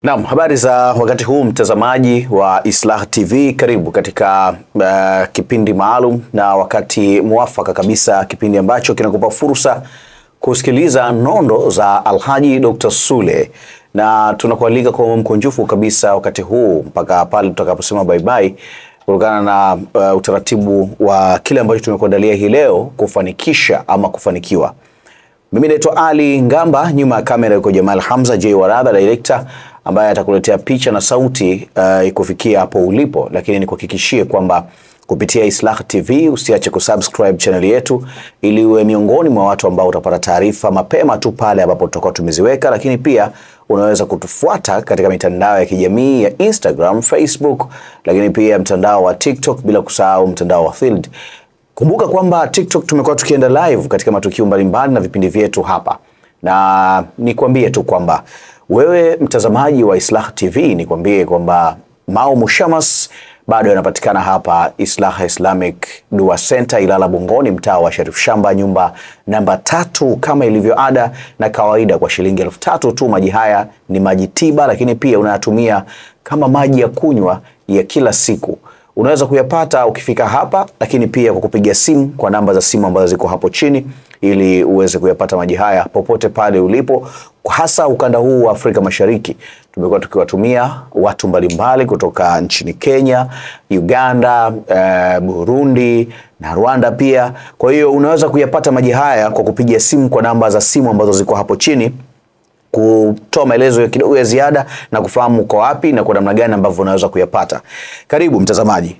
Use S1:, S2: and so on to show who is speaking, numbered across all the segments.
S1: Naam, habari za wakati huu mtazamaji wa Islah TV, karibu katika kipindi maalum na wakati muafaka kabisa, kipindi ambacho kinakupa fursa kusikiliza nondo za Alhaji Dr. Sule, na tunakualika kwa mkunjufu kabisa wakati huu mpaka pale tutakaposema bye bye, kutokana na utaratibu wa kile ambacho tumekuandalia hii leo kufanikisha ama kufanikiwa. Mimi naitwa Ali Ngamba, nyuma ya kamera yuko Jamal Hamza J Waradha director, ambaye atakuletea picha na sauti ikufikia hapo ulipo. Lakini nikuhakikishie kwamba kupitia Islah TV usiache kusubscribe channel yetu ili uwe miongoni mwa watu ambao utapata taarifa mapema tu pale ambapo tutakuwa tumeziweka. Lakini pia unaweza kutufuata katika mitandao ya kijamii ya Instagram, Facebook, lakini pia mtandao wa TikTok, bila kusahau mtandao wa Field. Kumbuka kwamba TikTok tumekuwa tukienda live katika matukio mbalimbali na vipindi vyetu hapa. Na nikwambie tu kwamba wewe mtazamaji wa Islah TV, nikwambie kwamba Mao Mushamas bado yanapatikana hapa Islah Islamic Dua Center Ilala Bungoni, mtaa wa Sharif Shamba, nyumba namba 3, kama ilivyo ada na kawaida, kwa shilingi 3,000 tu. Maji haya ni maji tiba, lakini pia unayatumia kama maji ya kunywa ya kila siku. Unaweza kuyapata ukifika hapa, lakini pia kwa kupiga simu kwa namba za simu ambazo ziko hapo chini, ili uweze kuyapata maji haya popote pale ulipo. Hasa ukanda huu wa Afrika Mashariki tumekuwa tukiwatumia watu mbalimbali kutoka nchini Kenya, Uganda, Burundi na Rwanda pia. Kwa hiyo unaweza kuyapata maji haya kwa kupiga simu kwa namba za simu ambazo ziko hapo chini, kutoa maelezo kidogo ya ziada na kufahamu uko wapi na kwa namna gani ambavyo unaweza kuyapata. Karibu mtazamaji.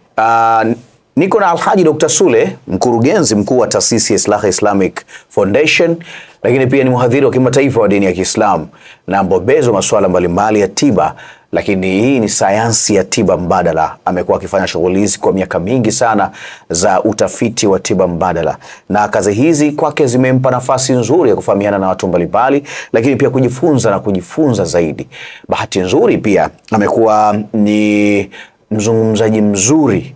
S1: Niko na Alhaji Dr. Sule, mkurugenzi mkuu wa taasisi ya Islah Islamic Foundation, lakini pia ni mhadhiri wa kimataifa wa dini ya Kiislamu na mbobezi wa masuala mbalimbali ya tiba, lakini hii ni sayansi ya tiba mbadala. Amekuwa akifanya shughuli hizi kwa miaka mingi sana za utafiti wa tiba mbadala, na kazi hizi kwake zimempa nafasi nzuri ya kufahamiana na watu mbalimbali, lakini pia kujifunza zaidi. Bahati nzuri pia amekuwa ni mzungumzaji mzuri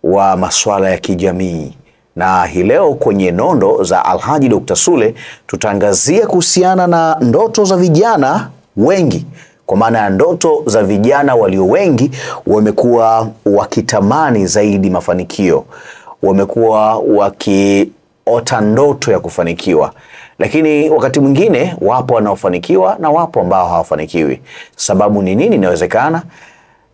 S1: wa masuala ya kijamii, na hii leo kwenye nondo za Alhaji Dr. Sule tutaangazia kuhusiana na ndoto za vijana wengi. Kwa maana ya ndoto za vijana walio wengi wamekuwa wakitamani zaidi mafanikio, wamekuwa wakiota ndoto ya kufanikiwa, lakini wakati mwingine wapo wanaofanikiwa na wapo ambao hawafanikiwi. Sababu ni nini? Inawezekana.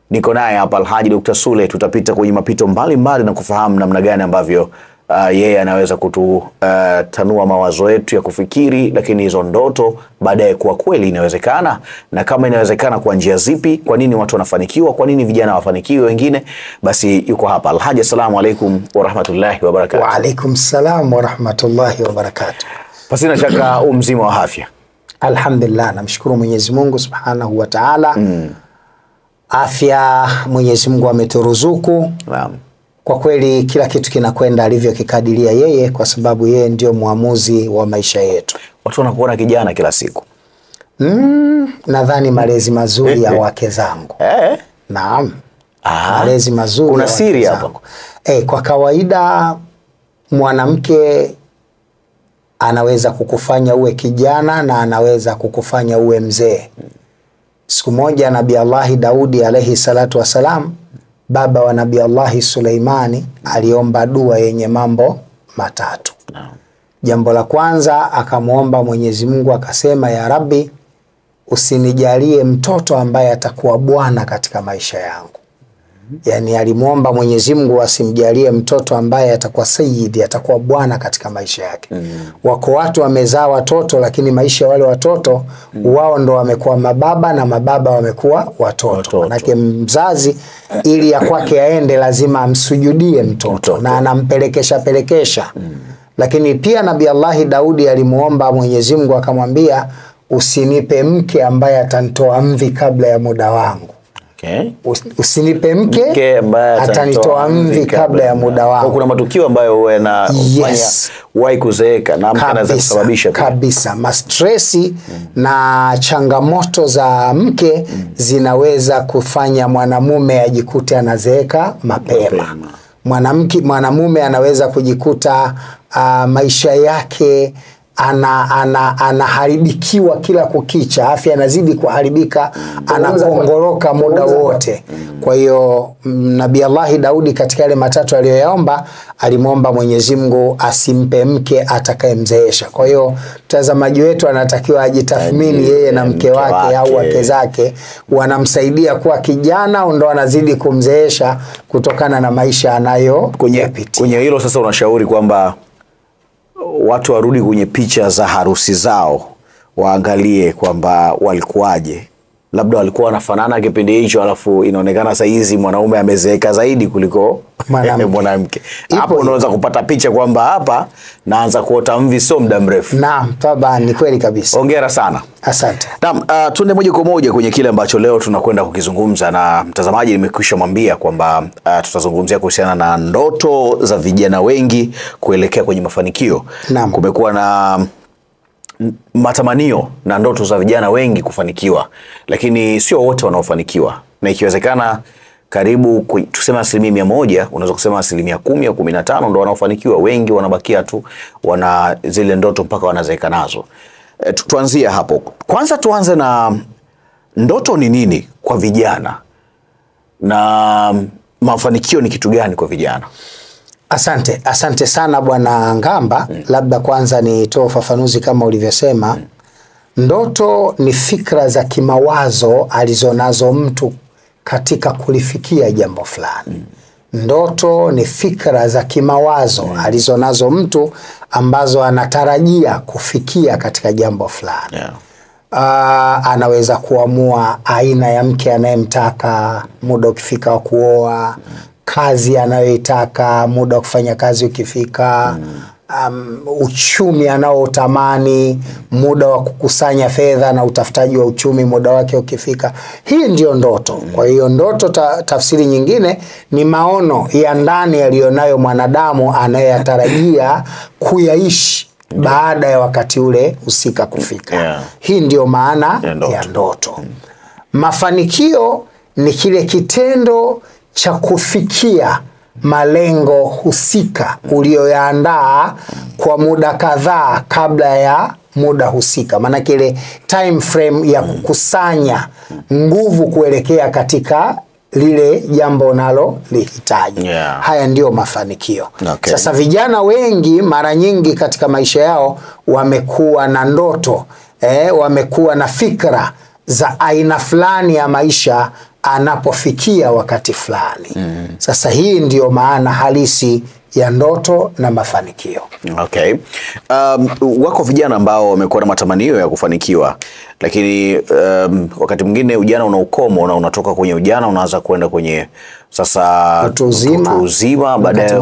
S1: Niko naye hapa Alhaji Dr. Sule, tutapita kwenye mapito mbalimbali na kufahamu namna gani ambavyo yeye anaweza kututanua mawazo yetu ya kufikiri, lakini hizo ndoto baadaye kuwa kweli inawezekana, na kama inawezekana kwa njia zipi, kwa nini watu wanafanikiwa, kwa nini vijana wafanikiwe wengine. Basi yuko hapa Alhaji. Assalamu alaikum wa rahmatullahi wa barakatuh.
S2: Wa alaikum salam wa rahmatullahi wa barakatuh.
S1: Pasina shaka mzima wa afya?
S2: Alhamdulillah, namshukuru Mwenyezi Mungu Subhanahu wa Ta'ala. Afya Mwenyezi Mungu ameturuzuku.
S1: Naam.
S2: Kwa kweli kila kitu kinakwenda alivyokikadiria yeye, kwa sababu yeye ndio muamuzi wa maisha yetu.
S1: Watu wanakuona kijana kila siku.
S2: Nadhani malezi mazuri ya wake zangu. Naam. Malezi mazuri.
S1: Kuna siri hapo?
S2: Kwa kawaida mwanamke anaweza kukufanya uwe kijana na anaweza kukufanya uwe mzee. Siku moja Nabii Allah Daudi alayhi salatu wasalam, baba wa Nabii Allah Suleimani, aliomba dua yenye mambo matatu. Jambo la kwanza akamuomba Mwenyezi Mungu akasema, ya Rabbi, usinijalie mtoto ambaye atakuwa bwana katika maisha yangu. Yani alimuomba Mwenyezi Mungu asimjalie mtoto ambaye atakuwa sayyidi, atakuwa bwana katika maisha yake. Wako watu wamezaa watoto, lakini maisha wale watoto wao ndo wamekuwa mababa na mababa wamekuwa watoto. Manake mzazi ili ya kwake aende lazima amsujudie mtoto na anampelekesha. Lakini pia Nabii Allah Daudi alimuomba Mwenyezi Mungu akamwambia, usinipe mke ambaye atanitoa mvi kabla ya muda wangu. Usinipe mke atanitoa mvi kabla ya muda wangu.
S1: Kuna matukio ambayo yanafanya wai kuzeeka na mke anaweza kusababisha
S2: kabisa mastresi na changamoto za mke zinaweza kufanya mwanamume ajikute anazeeka mapema. Mwanamume anaweza kujikuta maisha yake anaharibikiwa kila kukicha, afya inazidi kuharibika, anakongoroka muda wote. Kwa hiyo Nabii Allah Daudi katika yale matatu aliyoyaomba, alimwomba Mwenyezi Mungu asimpe mke atakayemzeesha. Kwa hiyo mtazamaji wetu anatakiwa ajitathmini yeye na mke wake au wake zake wanamsaidia kuwa kijana au ndo anazidi kumzeesha kutokana na maisha anayo kuyapitia.
S1: Kwenye hilo sasa unashauri kwamba watu warudi kwenye picha za harusi zao, waangalie kwamba walikuwaje. Labda walikuwa wanafanana kipindi hicho, alafu inaonekana saa hizi mwanaume amezeeka zaidi kuliko mwanamke. Hapo unaweza kupata picha kwamba hapa naanza kuota mvi sio muda mrefu.
S2: Naam, tabani ni kweli kabisa.
S1: Hongera sana.
S2: Asante.
S1: Naam, tuende moja kwa moja kwenye kile ambacho leo tunakwenda kukizungumza, na mtazamaji nimekwisha mwambia kwamba tutazungumzia kuhusiana na ndoto za vijana wengi kuelekea kwenye mafanikio.
S2: Naam.
S1: Kumekuwa na matamanio na ndoto za vijana wengi kufanikiwa, lakini sio wote wanaofanikiwa, na ikiwezekana karibu tuseme 100%, unaweza kusema 10% au 15% ndio wanaofanikiwa. Wengi wanabakia tu wana zile ndoto mpaka wanazeeka nazo. Tuanzie hapo. Kwanza tuanze na ndoto ni nini kwa vijana na mafanikio ni kitu gani kwa vijana?
S2: Asante sana Bwana Ngamba. Labda kwanza nitoe ufafanuzi kama ulivyosema. Ndoto ni fikra za kimawazo alizonazo mtu katika kulifikia jambo fulani. Ndoto ni fikra za kimawazo alizonazo mtu ambazo anatarajia kufikia katika jambo fulani. Anaweza kuamua aina ya mke anayemtaka, muda ukifika wa kuoa, kazi anayoitaka, muda wa kufanya kazi ukifika, uchumi anaotamani, muda wa kukusanya fedha na utafutaji wa uchumi, muda wake ukifika. Hii ndio ndoto. Kwa hiyo ndoto tafsiri nyingine ni maono ya ndani yaliyonayo mwanadamu anayetarajia kuyaishi baada ya wakati ule husika kufika. Hii ndio maana ya ndoto. Mafanikio ni kile kitendo cha kufikia malengo husika ulioyaandaa kwa muda kadhaa kabla ya muda husika. Maana kile time frame ya kukusanya nguvu kuelekea katika lile jambo nalo lihitaji. Haya ndio mafanikio. Sasa vijana wengi mara nyingi katika maisha yao wamekuwa na ndoto, wamekuwa na fikra za aina fulani ya maisha anapofikia wakati fulani. Sasa hii ndio maana halisi ya ndoto na mafanikio.
S1: Okay. Wako vijana ambao wamekuwa na matamanio ya kufanikiwa, lakini wakati mwingine ujana una ukomo na unatoka kwenye ujana unaanza kwenda kwenye sasa
S2: utu uzima,
S1: baadaye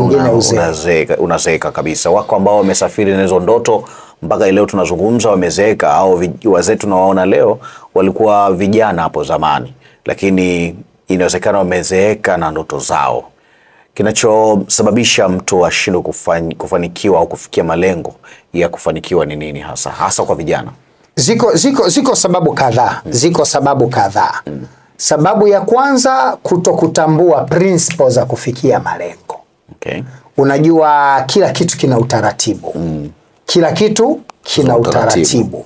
S1: unazeeka kabisa. Wako ambao wamesafiri na hizo ndoto mpaka leo tunazungumza wamezeeka, au wazee tunawaona leo walikuwa vijana hapo zamani, lakini inawezekana wamezeeka na ndoto zao. Kinachosababisha mtu ashindwe kufanikiwa au kufikia malengo ya kufanikiwa ni nini hasa kwa vijana?
S2: Ziko sababu kadhaa. Ziko sababu kadhaa. Sababu ya kwanza, kutokutambua principles za kufikia malengo.
S1: Okay.
S2: Unajua kila kitu kina utaratibu. Kila kitu kina utaratibu.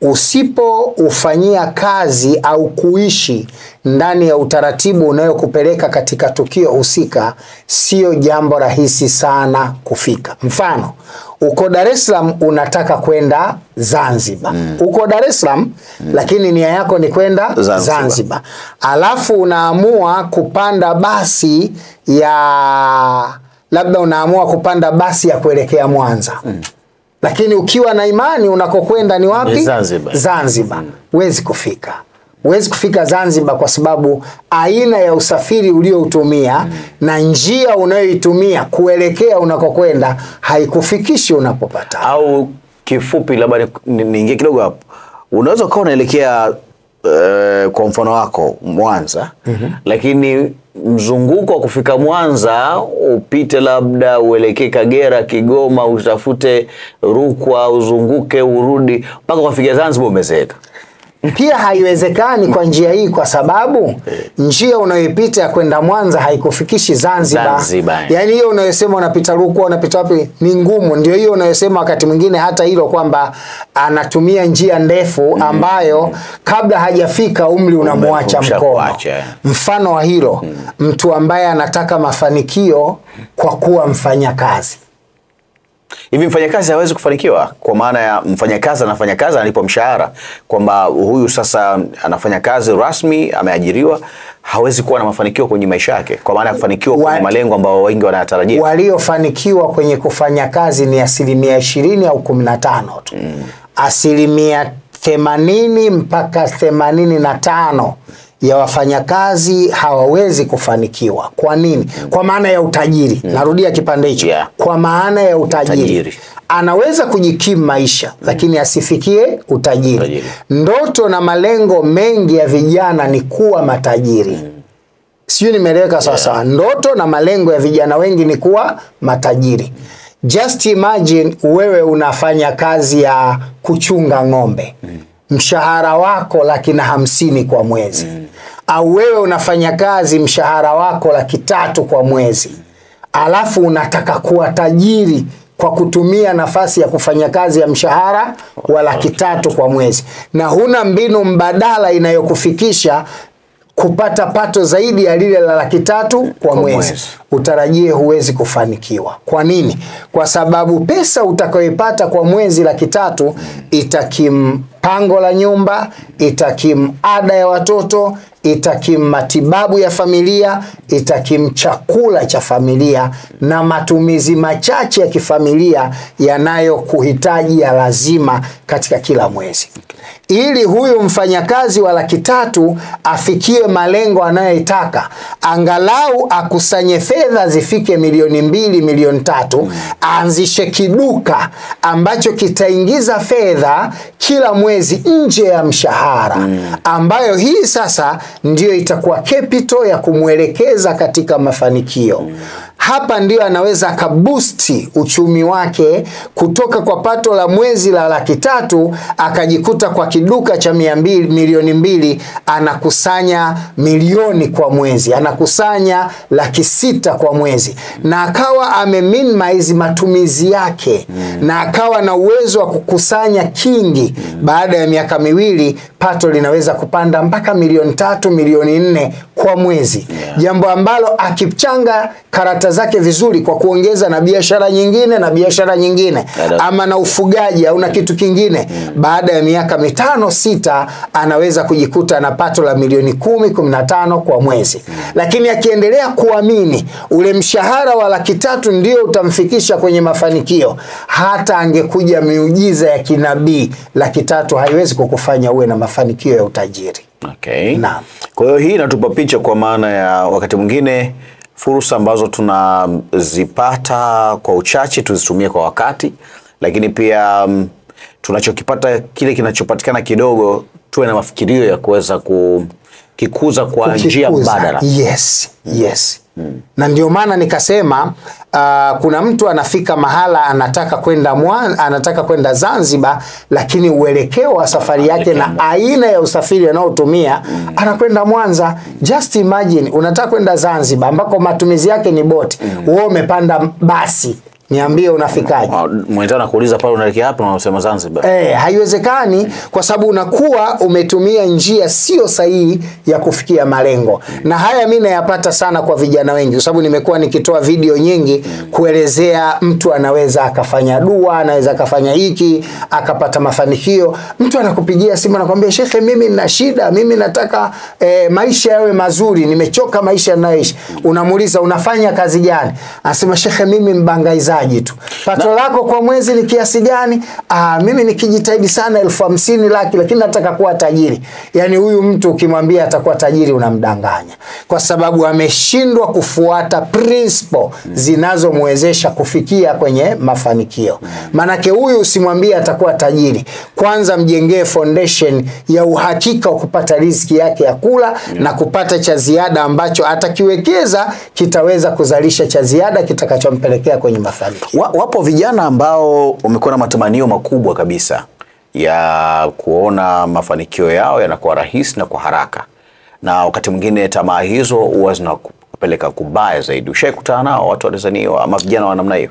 S2: Usipo ufanyia kazi au kuishi ndani ya utaratibu unayokupeleka katika tukio husika, sio jambo rahisi sana kufika. Mfano, uko Dar es Salaam unataka kwenda Zanzibar. Uko Dar es Salaam lakini nia yako ni kwenda Zanzibar. Alafu unaamua kupanda basi labda unaamua kupanda basi ya kuelekea Mwanza. Lakini ukiwa na imani unakokwenda ni wapi? Zanzibar. Huwezi kufika. Huwezi kufika Zanzibar kwa sababu aina ya usafiri ulioutumia na njia unayoitumia kuelekea unakokwenda haikufikishi unapopata.
S1: Au kifupi, labda niingie kidogo hapo. Unaweza kuwa unaelekea kwa mfano wako Mwanza, lakini mzunguko wa kufika Mwanza upite labda uelekee Kagera, Kigoma, utafute Rukwa, uzunguke urudi mpaka kufikia Zanzibar umezeeka.
S2: Pia haiwezekani kwa njia hii, kwa sababu njia unayoipita ya kwenda Mwanza haikufikishi Zanzibar. Yani hiyo unayosema unapita Rukwa, unapita wapi, ni ngumu. Ndio hiyo unayosema wakati mwingine hata hilo kwamba anatumia njia ndefu ambayo kabla hajafika umri unamwacha mkono. Mfano wa hilo, mtu ambaye anataka mafanikio kwa kuwa mfanyakazi.
S1: Hivi mfanyakazi hawezi kufanikiwa? Kwa maana ya mfanyakazi anafanya kazi, analipo mshahara, kwamba huyu sasa anafanya kazi rasmi, ameajiriwa, hawezi kuwa na mafanikio kwenye maisha yake, kwa maana ya kufanikiwa kwenye malengo ambao wengi wanayatarajia.
S2: Waliofanikiwa kwenye kufanya kazi ni 20% au 15 tu. Asilimia 80 mpaka 85 ya wafanyakazi hawawezi kufanikiwa. Kwa nini? Kwa maana ya utajiri. Narudia kipande hicho. Kwa maana ya utajiri. Anaweza kujikimu maisha lakini asifikie utajiri. Ndoto na malengo mengi ya vijana ni kuwa matajiri. Sijui nimeeleweka sasa. Ndoto na malengo ya vijana wengi ni kuwa matajiri. Just imagine wewe unafanya kazi ya kuchunga ng'ombe. Mshahara wako 150,000 kwa mwezi. Au wewe unafanya kazi mshahara wako 300,000 kwa mwezi. Alafu unataka kuwa tajiri kwa kutumia nafasi ya kufanya kazi ya mshahara wa 300,000 kwa mwezi. Na huna mbinu mbadala inayokufikisha kupata pato zaidi ya lile la 300,000 kwa mwezi. Utarajie huwezi kufanikiwa. Kwa nini? Kwa sababu pesa utakayoipata kwa mwezi 300,000 itakimu pango la nyumba, itakimu ada ya watoto, itakimu matibabu ya familia, itakimu chakula cha familia na matumizi machache ya kifamilia yanayokuhitaji ya lazima katika kila mwezi. Ili huyu mfanyakazi wa 300,000 afikie malengo anayotaka, angalau akusanye fedha zifike 2,000,000, 3,000,000, aanzishe kiduka ambacho kitaingiza fedha kila mwezi nje ya mshahara, ambayo hii sasa ndio itakuwa capital ya kumwelekeza katika mafanikio. Hapa ndio anaweza akabusti uchumi wake kutoka kwa pato la mwezi la 300,000 akajikuta kwa kiduka cha 200,000 anakusanya milioni kwa mwezi, anakusanya 600,000 kwa mwezi, na akawa ameminimize matumizi yake na akawa na uwezo wa kukusanya kingi. Baada ya miaka 2 pato linaweza kupanda mpaka 3 milioni 4 kwa mwezi. Jambo ambalo akichanga karata zake vizuri kwa kuongeza na biashara nyingine na biashara nyingine ama na ufugaji au na kitu kingine, baada ya miaka 5-6 anaweza kujikuta na pato la milioni 10-15 kwa mwezi. Lakini akiendelea kuamini ule mshahara wa 300,000 ndio utamfikisha kwenye mafanikio, hata angekuja miujiza ya kinabii, 300,000 haiwezi kukufanya uwe na mafanikio ya utajiri.
S1: Naam. Kwa hiyo hii inatupa picha, kwa maana ya wakati mwingine fursa ambazo tunazipata kwa uchache tuzitumie kwa wakati, lakini pia tunachokipata, kile kinachopatikana kidogo, tuwe na mafikirio ya kuweza kukikuza kwa njia mbadala.
S2: Yes. Na ndio maana nikasema kuna mtu anafika mahala anataka kwenda Zanzibar, lakini uelekeo wa safari yake na aina ya usafiri anaotumia anakwenda Mwanza. Just imagine unataka kwenda Zanzibar ambako matumizi yake ni boti, wewe umepanda basi. Niambie unafikaje?
S1: Mwenzao anakuuliza pale unaelekea hapa na unasema Zanzibar.
S2: Haiwezekani, kwa sababu unakuwa umetumia njia sio sahihi ya kufikia malengo. Na haya mimi nayapata sana kwa vijana wengi, kwa sababu nimekuwa nikitoa video nyingi kuelezea mtu anaweza akafanya dua, anaweza akafanya hiki, akapata mafanikio. Mtu anakupigia simu anakuambia, "Shekhe, mimi nina shida, mimi nataka maisha yawe mazuri, nimechoka maisha ninayoishi." Unamuuliza, "Unafanya kazi gani?" Anasema, "Shekhe, mimi mbangaizaji tu." "Pato lako kwa mwezi ni kiasi gani?" "Mimi nikijitahidi sana 50,000 laki, lakini nataka kuwa tajiri." Yani huyu mtu ukimwambia atakuwa tajiri unamdanganya, kwa sababu ameshindwa kufuata principle zinazomwezesha kufikia kwenye mafanikio. Manake huyu usimwambie atakuwa tajiri, kwanza mjengee foundation ya uhakika wa kupata riziki yake ya kula na kupata cha ziada ambacho atakiwekeza kitaweza kuzalisha cha ziada kitakachompelekea kwenye mafanikio.
S1: Wapo vijana ambao wamekuwa na matamanio makubwa kabisa ya kuona mafanikio yao yanakuwa rahisi na kwa haraka, na wakati mwingine tamaa hizo huwa zinakupeleka kubaya zaidi. Ushaikutana nao watu wa Tanzania ama vijana wa namna hiyo?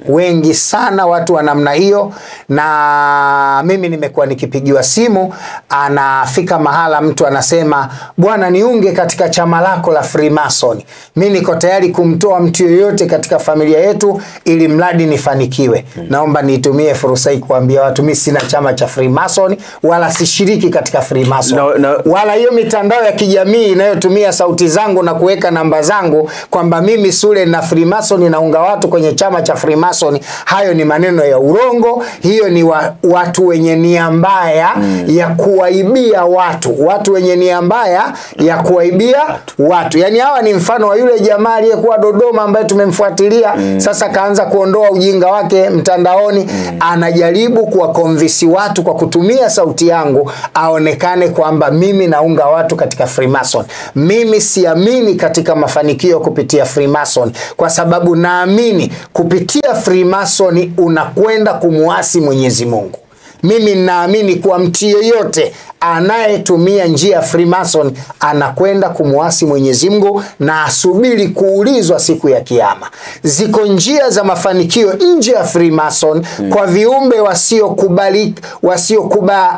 S2: Wengi sana watu wa namna hiyo, na mimi nimekuwa nikipigiwa simu, anafika mahala mtu anasema, bwana niunge katika chama lako la Freemason. Mimi niko tayari kumtoa mtu yoyote katika familia yetu ili mradi nifanikiwe. Naomba nitumie fursa hii kuambia watu, mimi sina chama cha Freemason wala sishiriki katika Freemason. Wala hiyo mitandao ya kijamii inayotumia sauti zangu na kuweka namba zangu kwamba mimi Sule na Freemason naunga watu kwenye chama cha Freemason, hayo ni maneno ya urongo. Hiyo ni watu wenye nia mbaya ya kuwaibia watu wenye nia mbaya ya kuwaibia watu. Yani hawa ni mfano wa yule jamaa aliyekuwa Dodoma ambaye tumemfuatilia, sasa kaanza kuondoa ujinga wake mtandaoni, anajaribu kuwakonvinsi watu kwa kutumia sauti yangu aonekane kwamba mimi naunga watu katika Freemason. Mimi siamini katika mafanikio kupitia Freemason, kwa sababu naamini kupitia Freemason unakwenda kumuasi Mwenyezi Mungu. Mimi naamini kwa mtu yeyote anayetumia njia ya Freemason anakwenda kumuasi Mwenyezi Mungu na asubiri kuulizwa siku ya kiyama. Ziko njia za mafanikio nje ya Freemason kwa viumbe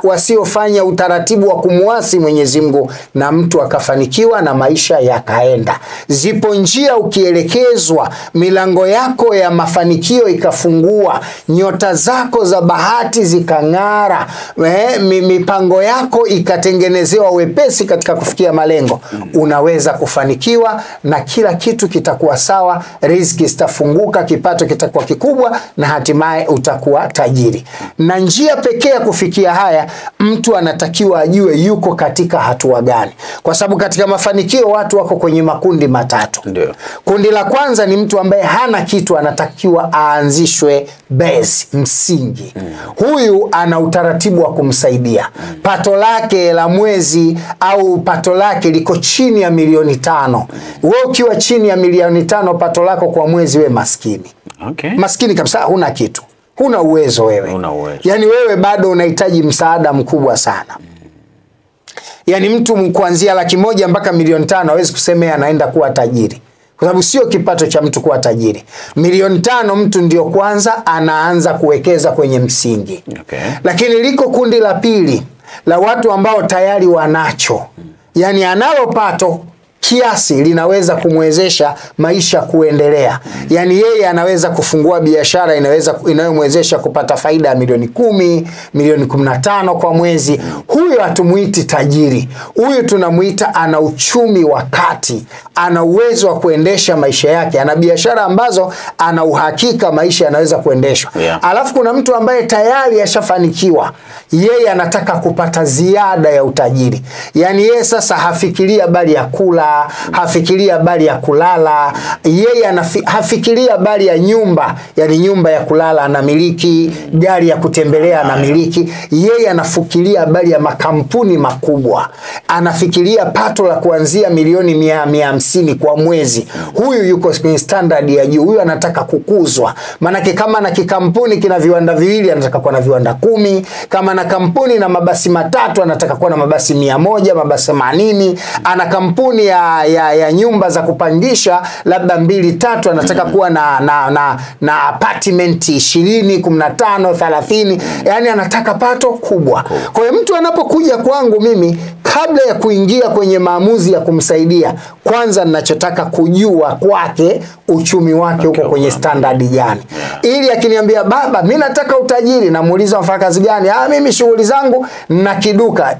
S2: wasiofanya utaratibu wa kumuasi Mwenyezi Mungu na mtu akafanikiwa na maisha yakaenda. Zipo njia ukielekezwa, milango yako ya mafanikio ikafungua, nyota zako za bahati zikang'ara, mipango yako ikatengenezewa wepesi katika kufikia malengo. Unaweza kufanikiwa na kila kitu kitakuwa sawa, riziki zitafunguka, kipato kitakuwa kikubwa na hatimaye utakuwa tajiri. Na njia pekee ya kufikia haya, mtu anatakiwa ajue yuko katika hatua gani. Kwa sababu katika mafanikio watu wako kwenye makundi matatu.
S1: Ndio.
S2: Kundi la kwanza ni mtu ambaye hana kitu, anatakiwa aanzishwe base, msingi. Huyu ana utaratibu wa kumsaidia. Pato lake la mwezi au pato lake liko chini ya milioni 5. Wewe ukiwa chini ya milioni 5 pato lako kwa mwezi, we maskini.
S1: Okay.
S2: Maskini kabisa, huna kitu. Huna uwezo wewe.
S1: Huna uwezo.
S2: Yani wewe bado unahitaji msaada mkubwa sana. Yani mtu kuanzia 100,000 mpaka milioni 5 hawezi kusemea anaenda kuwa tajiri. Kwa sababu sio kipato cha mtu kuwa tajiri. Milioni 5 mtu ndio kwanza anaanza kuwekeza kwenye msingi.
S1: Okay.
S2: Lakini liko kundi la pili la watu ambao tayari wanacho. Yani analo pato kiasi linaweza kumwezesha maisha kuendelea. Yani yeye anaweza kufungua biashara inayomwezesha kupata faida ya milioni 10, milioni 15 kwa mwezi. Huyo hatumuiti tajiri. Huyu tunamuita ana uchumi wa kati. Ana uwezo wa kuendesha maisha yake. Ana biashara ambazo ana uhakika maisha yanaweza kuendeshwa.
S1: Yeah.
S2: Alafu kuna mtu ambaye tayari ashafanikiwa. Yeye anataka kupata ziada ya utajiri. Yani yeye sasa hafikiria bali ya kula, hafikiria bali ya kulala, yeye hafikiria bali ya nyumba, yani nyumba ya kulala anamiliki, gari ya kutembelea anamiliki. Yeye anafikiria bali ya makampuni makubwa, anafikiria pato la kuanzia milioni 150 kwa mwezi. Huyu yuko kwenye standard ya juu. Huyu anataka kukuzwa. Manake kama na kikampuni kina viwanda viwili, anataka kuwa na viwanda 10. Kama na kampuni na mabasi 3, anataka kuwa na mabasi 100, mabasi 80. Ana kampuni ya nyumba za kupangisha labda 2-3, anataka kuwa na apartment 20, 15, 30. Yani anataka pato kubwa. Kwa hiyo mtu anapokuja kwangu mimi, kabla ya kuingia kwenye maamuzi ya kumsaidia, kwanza ninachotaka kujua kwake uchumi wake uko kwenye standard gani. Ili akiniambia baba mimi nataka utajiri, namuuliza unafanya kazi gani? Mimi shughuli zangu na kiduka.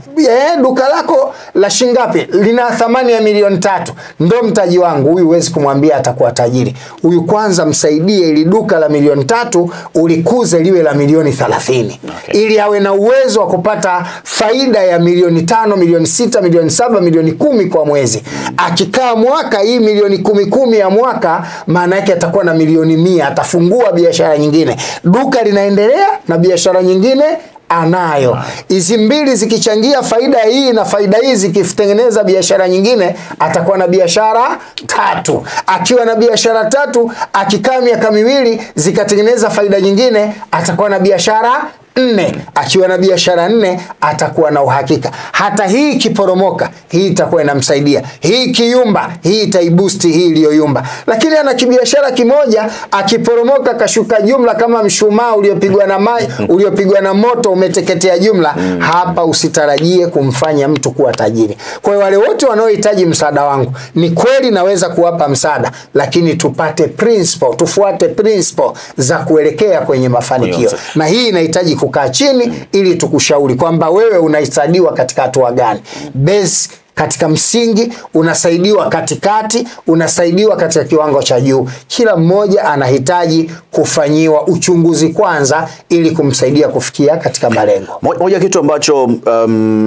S2: Duka lako la shingapi? Lina thamani ya milioni 3. Ndo mtaji wangu. Huyu huwezi kumwambia atakuwa tajiri. Huyu kwanza msaidie ili duka la milioni 3 ulikuze liwe la milioni 30. Okay. Ili awe na uwezo wa kupata faida ya milioni 5, milioni 6, milioni 7, milioni 10 kwa mwezi. Akikaa mwaka hii milioni 10 ya mwaka, maana yake atakuwa na milioni 100. Atafungua biashara nyingine. Duka linaendelea na biashara nyingine anayo. Hizi mbili zikichangia faida hii na faida hii zikitengeneza biashara nyingine, atakuwa na biashara 3. Akiwa na biashara 3, akikaa miaka miwili zikatengeneza faida nyingine, atakuwa na biashara 4. Akiwa na biashara 4 atakuwa na uhakika. Hata hii kiporomoka, hii itakuwa inamsaidia. Hii kiyumba, hii itaibusti hii iliyoyumba. Lakini ana kibiashara kimoja, akiporomoka kashuka jumla kama mshumaa uliopigwa na maji, uliopigwa na moto umeteketea jumla. Hapa usitarajie kumfanya mtu kuwa tajiri. Kwa hiyo wale wote wanaohitaji msaada wangu, ni kweli naweza kuwapa msaada, lakini tupate principle, tufuate principle za kuelekea kwenye mafanikio. Na hii inahitaji kukaa chini ili tukushauri kwamba wewe unasaidiwa katika hatua gani. Base katika msingi, unasaidiwa katikati, unasaidiwa katika kiwango cha juu. Kila mmoja anahitaji kufanyiwa uchunguzi kwanza ili kumsaidia kufikia katika malengo.
S1: Moja kitu ambacho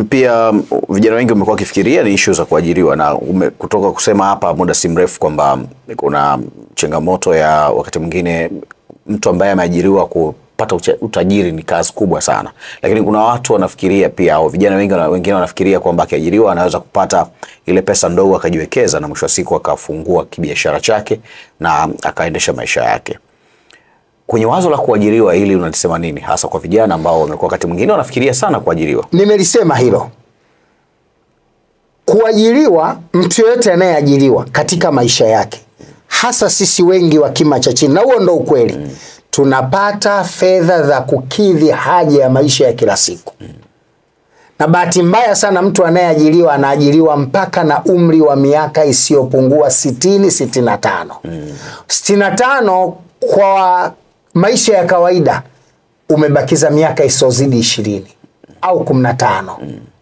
S1: pia vijana wengi wamekuwa wakifikiria ni issue za kuajiriwa, na kutoka kusema hapa muda si mrefu kwamba kuna changamoto ya wakati mwingine mtu ambaye ameajiriwa kupata utajiri ni kazi kubwa sana. Lakini kuna watu wanafikiria pia, au vijana wengine wanafikiria kwamba akiajiriwa anaweza kupata ile pesa ndogo akajiwekeza na mwisho wa siku akafungua kibiashara chake na akaendesha maisha yake. Kwenye wazo la kuajiriwa hili unalisema nini hasa kwa vijana ambao wamekuwa wakati mwingine wanafikiria sana kuajiriwa?
S2: Nimelisema hilo. Kuajiriwa, mtu yote anayeajiriwa katika maisha yake, hasa sisi wengi wa kima cha chini, na huo ndo ukweli, tunapata fedha za kukidhi haja ya maisha ya kila siku. Na bahati mbaya sana mtu anayeajiriwa anaajiriwa mpaka na umri wa miaka isiyopungua 60-65. 65 kwa maisha ya kawaida umebakiza miaka isiyozidi 20 au 15.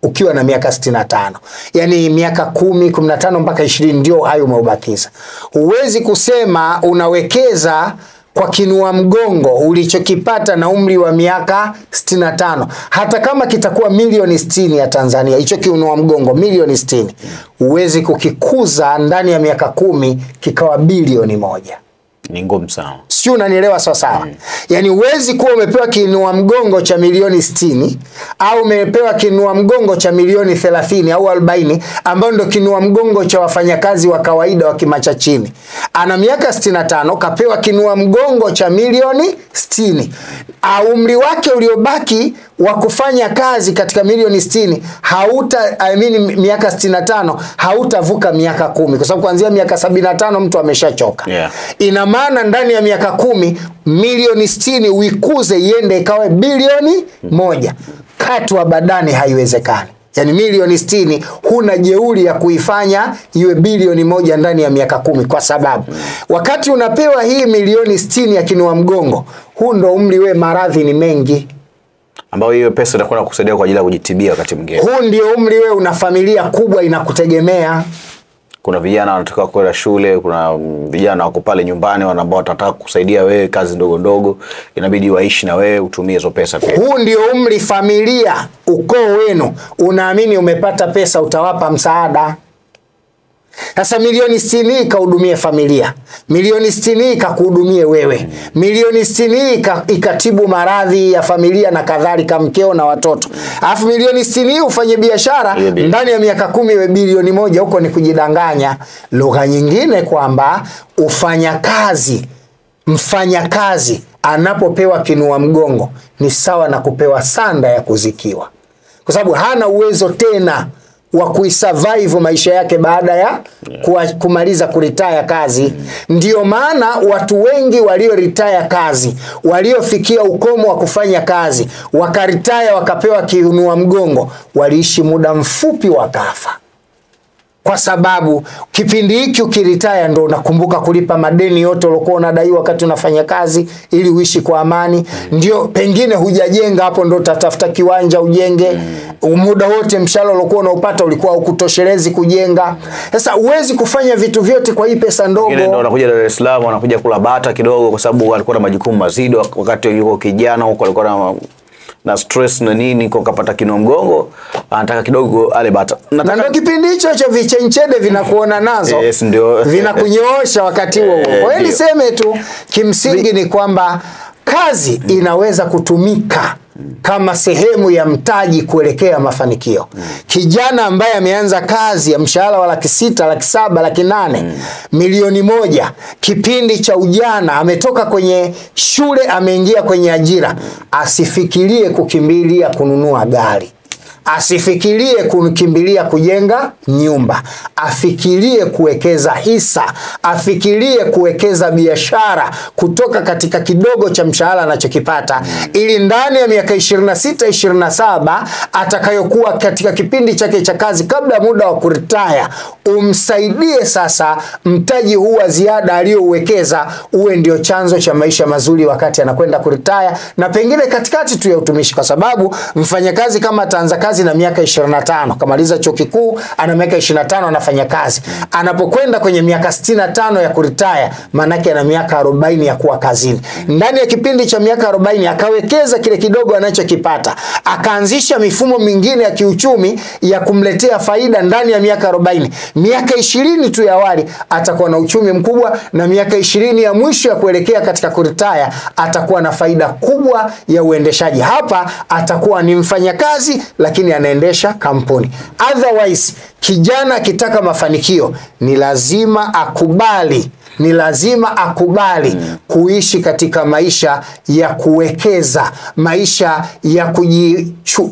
S2: Ukiwa na miaka 65, yani miaka 10, 15 mpaka 20 ndio hayo umebakiza. Huwezi kusema unawekeza kwa kinua mgongo ulichokipata na umri wa miaka 65. Hata kama kitakuwa milioni 60 ya Tanzania, hicho kinua mgongo milioni 60, huwezi kukikuza ndani ya miaka 10 kikawa bilioni 1.
S1: Ni ngumu sana.
S2: Sio, unanielewa sawa? Yani huwezi kuwa umepewa kinua mgongo cha milioni 60 au umepewa kinua mgongo cha milioni 30 au 40 ambao ndio kinua mgongo cha wafanyakazi wa kawaida wa kima cha chini. Ana miaka 65 kapewa kinua mgongo cha milioni 60. Umri wake uliobaki wa kufanya kazi katika milioni 60 miaka 65 hautavuka miaka 10, kwa sababu kuanzia miaka 75 mtu ameshachoka. Ina maana ndani ya miaka 10 milioni 60 uikuze iende ikawe bilioni 1. Katwa badani haiwezekani. Yani milioni 60 huna jeuri ya kuifanya iwe bilioni 1 ndani ya miaka 10, kwa sababu wakati unapewa hii milioni 60 ya kinua mgongo, huu ndo umri we maradhi ni mengi,
S1: ambao hiyo pesa itakuwa kusaidia kwa ajili ya kujitibia wakati mwingine.
S2: Huu ndio umri we una familia kubwa inakutegemea.
S1: Kuna vijana wanataka kwenda shule, kuna vijana wako pale nyumbani ambao watataka kusaidia wewe kazi ndogo ndogo, inabidi waishi na wewe utumie hizo pesa pia.
S2: Huu ndio umri familia, ukoo wenu unaamini umepata pesa utawapa msaada. Sasa milioni 60 ikahudumie familia, milioni 60 ikakuhudumie wewe, milioni 60 ikatibu maradhi ya familia na kadhalika, mkeo na watoto. Alafu milioni 60 ufanye biashara ndani ya miaka 10 iwe bilioni 1. Huko ni kujidanganya. Lugha nyingine kwamba mfanyakazi anapopewa kinua mgongo ni sawa na kupewa sanda ya kuzikiwa, kwa sababu hana uwezo tena wa kuisurvive maisha yake baada ya kumaliza kuritaya kazi. Ndio maana watu wengi walio retire kazi, waliofikia ukomo wa kufanya kazi, wakaritaya wakapewa kinua mgongo, waliishi muda mfupi wakafa. Kwa sababu kipindi hiki ukiritaya ndo unakumbuka kulipa madeni yote uliokuwa unadaiwa wakati unafanya kazi ili uishi kwa amani. Ndio pengine hujajenga, hapo ndo utatafuta kiwanja ujenge. Muda wote mshahara uliokuwa unaupata ulikuwa ukutoshelezi kujenga. Sasa uwezi kufanya vitu vyote kwa hii pesa ndogo.
S1: Ndio unakuja Dar es Salaam, unakuja kula bata kidogo kwa sababu alikuwa na majukumu mazito wakati yuko kijana huko, alikuwa na stress na nini, kwa kapata kinua mgongo anataka kidogo ale bata.
S2: Na ndio kipindi hicho cha vichenchede vinakuona nazo.
S1: Yes, ndio
S2: vinakunyoosha wakati huo. Kwa hiyo niseme tu kimsingi ni kwamba kazi inaweza kutumika kama sehemu ya mtaji kuelekea mafanikio. Kijana ambaye ameanza kazi ya mshahara wa 600,000, 700,000, 800,000, milioni 1, kipindi cha ujana, ametoka kwenye shule ameingia kwenye ajira, asifikirie kukimbilia kununua gari. Asifikirie kukimbilia kujenga nyumba, afikirie kuwekeza hisa, afikirie kuwekeza biashara kutoka katika kidogo cha mshahara anachokipata, ili ndani ya miaka 26, 27 atakayokuwa katika kipindi chake cha kazi kabla muda wa kuretire, umsaidie sasa mtaji huu wa ziada aliyouwekeza uwe ndio chanzo cha maisha mazuri wakati anakwenda kuretire, na pengine katikati tu ya utumishi, kwa sababu mfanyakazi kama ataanza kazi na miaka 25, kamaliza chuo kikuu ana miaka 25 anafanya kazi, anapokwenda kwenye miaka 65 ya kuretire, manake ana miaka 40 ya kuwa kazini. Ndani ya kipindi cha miaka 40 akawekeza kile kidogo anachokipata, akaanzisha mifumo mingine ya kiuchumi ya kumletea faida. Ndani ya miaka 40, miaka 20 tu ya awali atakuwa na uchumi mkubwa, na miaka 20 ya mwisho ya kuelekea katika kuretire atakuwa na faida kubwa ya uendeshaji. Hapa atakuwa ni mfanyakazi lakini anaendesha kampuni. Otherwise, kijana akitaka mafanikio ni lazima akubali kuishi katika maisha ya kuwekeza, maisha ya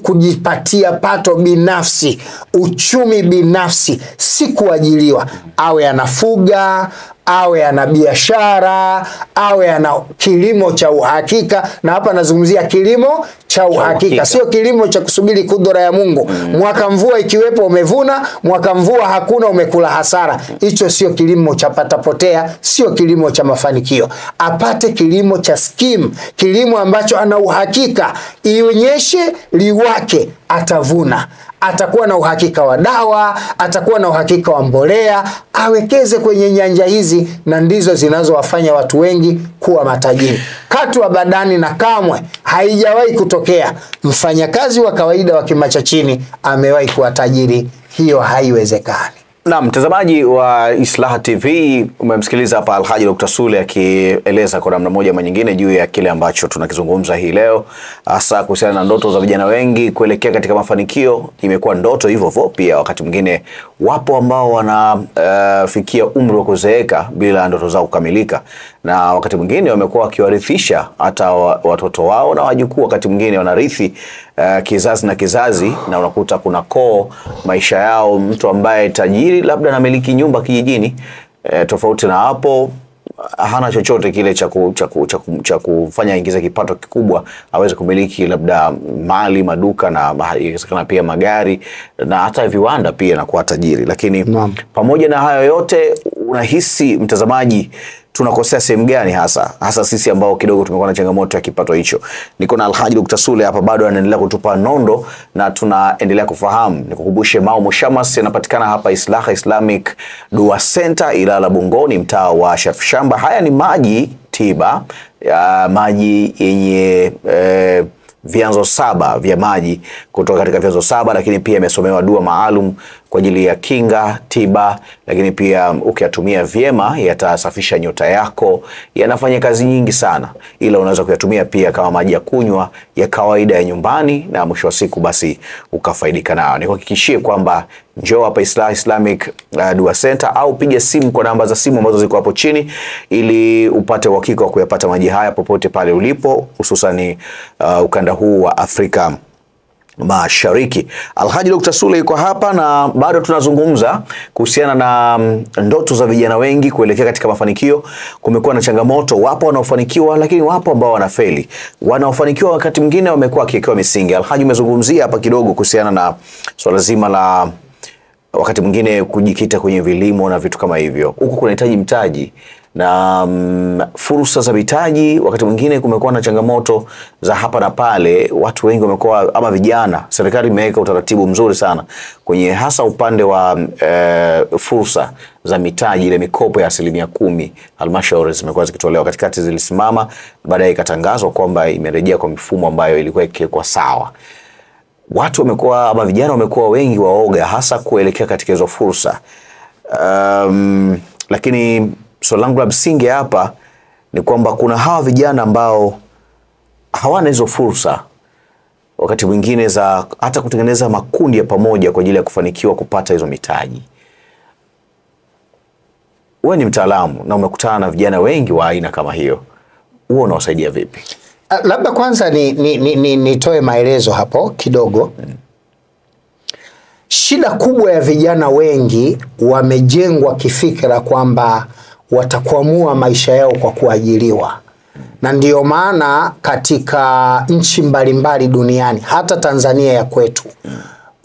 S2: kujipatia pato binafsi, uchumi binafsi, si kuajiliwa. Awe anafuga, awe ana biashara, awe ana kilimo cha uhakika, na hapa nazungumzia kilimo cha uhakika, sio kilimo cha kusubiri kudura ya Mungu. Mwaka mvua ikiwepo umevuna, mwaka mvua hakuna umekula hasara. Hicho sio kilimo cha patapotea, sio kilimo cha mafanikio. Apate kilimo cha scheme, kilimo ambacho ana uhakika, ionyeshe liwake atavuna. Atakuwa na uhakika wa dawa, atakuwa na uhakika wa mbolea, awekeze kwenye nyanja hizi, na ndizo zinazowafanya watu wengi kuwa matajiri. Katu wa badani, na kamwe haijawahi kutokea mfanyakazi wa kawaida wa kima cha chini amewahi kuwa tajiri. Hiyo haiwezekani.
S1: Na mtazamaji wa Islaha TV, umemsikiliza hapa Alhaji Dr. Sule akieleza kwa namna moja ama nyingine juu ya kile ambacho tunakizungumza hii leo, hasa kuhusiana na ndoto za vijana wengi kuelekea katika mafanikio. Imekuwa ndoto hivyo pia, wakati mwingine wapo ambao wanafikia umri wa kuzeeka bila ndoto zao kukamilika, na wakati mwingine wamekuwa wakiwarithisha hata watoto wao na wajukuu. Wakati mwingine wanarithi kizazi na kizazi, na unakuta kuna maisha yao, mtu ambaye tajiri labda anamiliki nyumba kijijini, tofauti na hapo hana chochote kile cha kufanya ingiza kipato kikubwa aweze kumiliki labda mali, maduka, na inawezekana pia magari na hata viwanda pia, na kuwa tajiri. Lakini pamoja na hayo yote, unahisi mtazamaji, tunakosea sehemu gani hasa sisi ambao kidogo tumekuwa na changamoto ya kipato hicho? Niko na Alhaji Dr. Sule hapa, bado anaendelea kutupa nondo na tunaendelea kufahamu. Nikukumbushe, Mao Mushamas yanapatikana hapa Islamic Dua Center, Ilala Bungoni, mtaa wa Sharif Shamba. Haya ni maji tiba, maji yenye vyanzo 7 vya maji kutoka katika vyanzo 7, lakini pia yamesomewa dua maalum kwa ajili ya kinga, tiba, lakini pia ukiyatumia vyema yatasafisha nyota yako. Yanafanya kazi nyingi sana, ila unaweza kuyatumia pia kama maji ya kunywa ya kawaida ya nyumbani, na mwisho wa siku basi ukafaidika nao. Nikuhakikishie kwamba njoo hapa Islamic Dua Center, au piga simu kwa namba za simu ambazo ziko hapo chini, ili upate uhakika wa kuyapata maji haya popote pale ulipo, hususan ukanda huu wa Afrika Mashariki. Alhaji Dr. Sule yuko hapa, na bado tunazungumza kuhusiana na ndoto za vijana wengi kuelekea katika mafanikio. Kumekuwa na changamoto, wapo wanaofanikiwa lakini wapo ambao wanafeli. Wanaofanikiwa wakati mwingine wamekuwa wakiwekewa misingi. Alhaji, umezungumzia hapa kidogo kuhusiana na swala zima la wakati mwingine kujikita kwenye vilimo na vitu kama hivyo. Huku kunahitaji mtaji na fursa za mitaji. Wakati mwingine kumekuwa na changamoto za hapa na pale. Watu wengi wamekuwa, ama vijana, serikali imeweka utaratibu mzuri sana kwenye hasa upande wa fursa za mitaji, ile mikopo ya 10%. Halmashauri zimekuwa zikitolewa, katikati zilisimama, baadaye ikatangazwa kwamba imerejea kwa mifumo ambayo ilikuwa ikiwekwa sawa. Watu wamekuwa, ama vijana wamekuwa wengi waoga hasa kuelekea katika hizo fursa. Lakini swali langu la msingi hapa ni kwamba kuna hawa vijana ambao hawana hizo fursa, wakati mwingine za hata kutengeneza makundi ya pamoja kwa ajili ya kufanikiwa kupata hizo mitaji. Wewe ni mtaalamu na umekutana na vijana wengi wa aina kama hiyo. Wewe unawasaidia vipi?
S2: Labda kwanza nitoe maelezo hapo kidogo. Shida kubwa ya vijana wengi wamejengwa kifikra kwamba watakwamua maisha yao kwa kuajiriwa. Na ndiyo maana katika nchi mbalimbali duniani, hata Tanzania ya kwetu,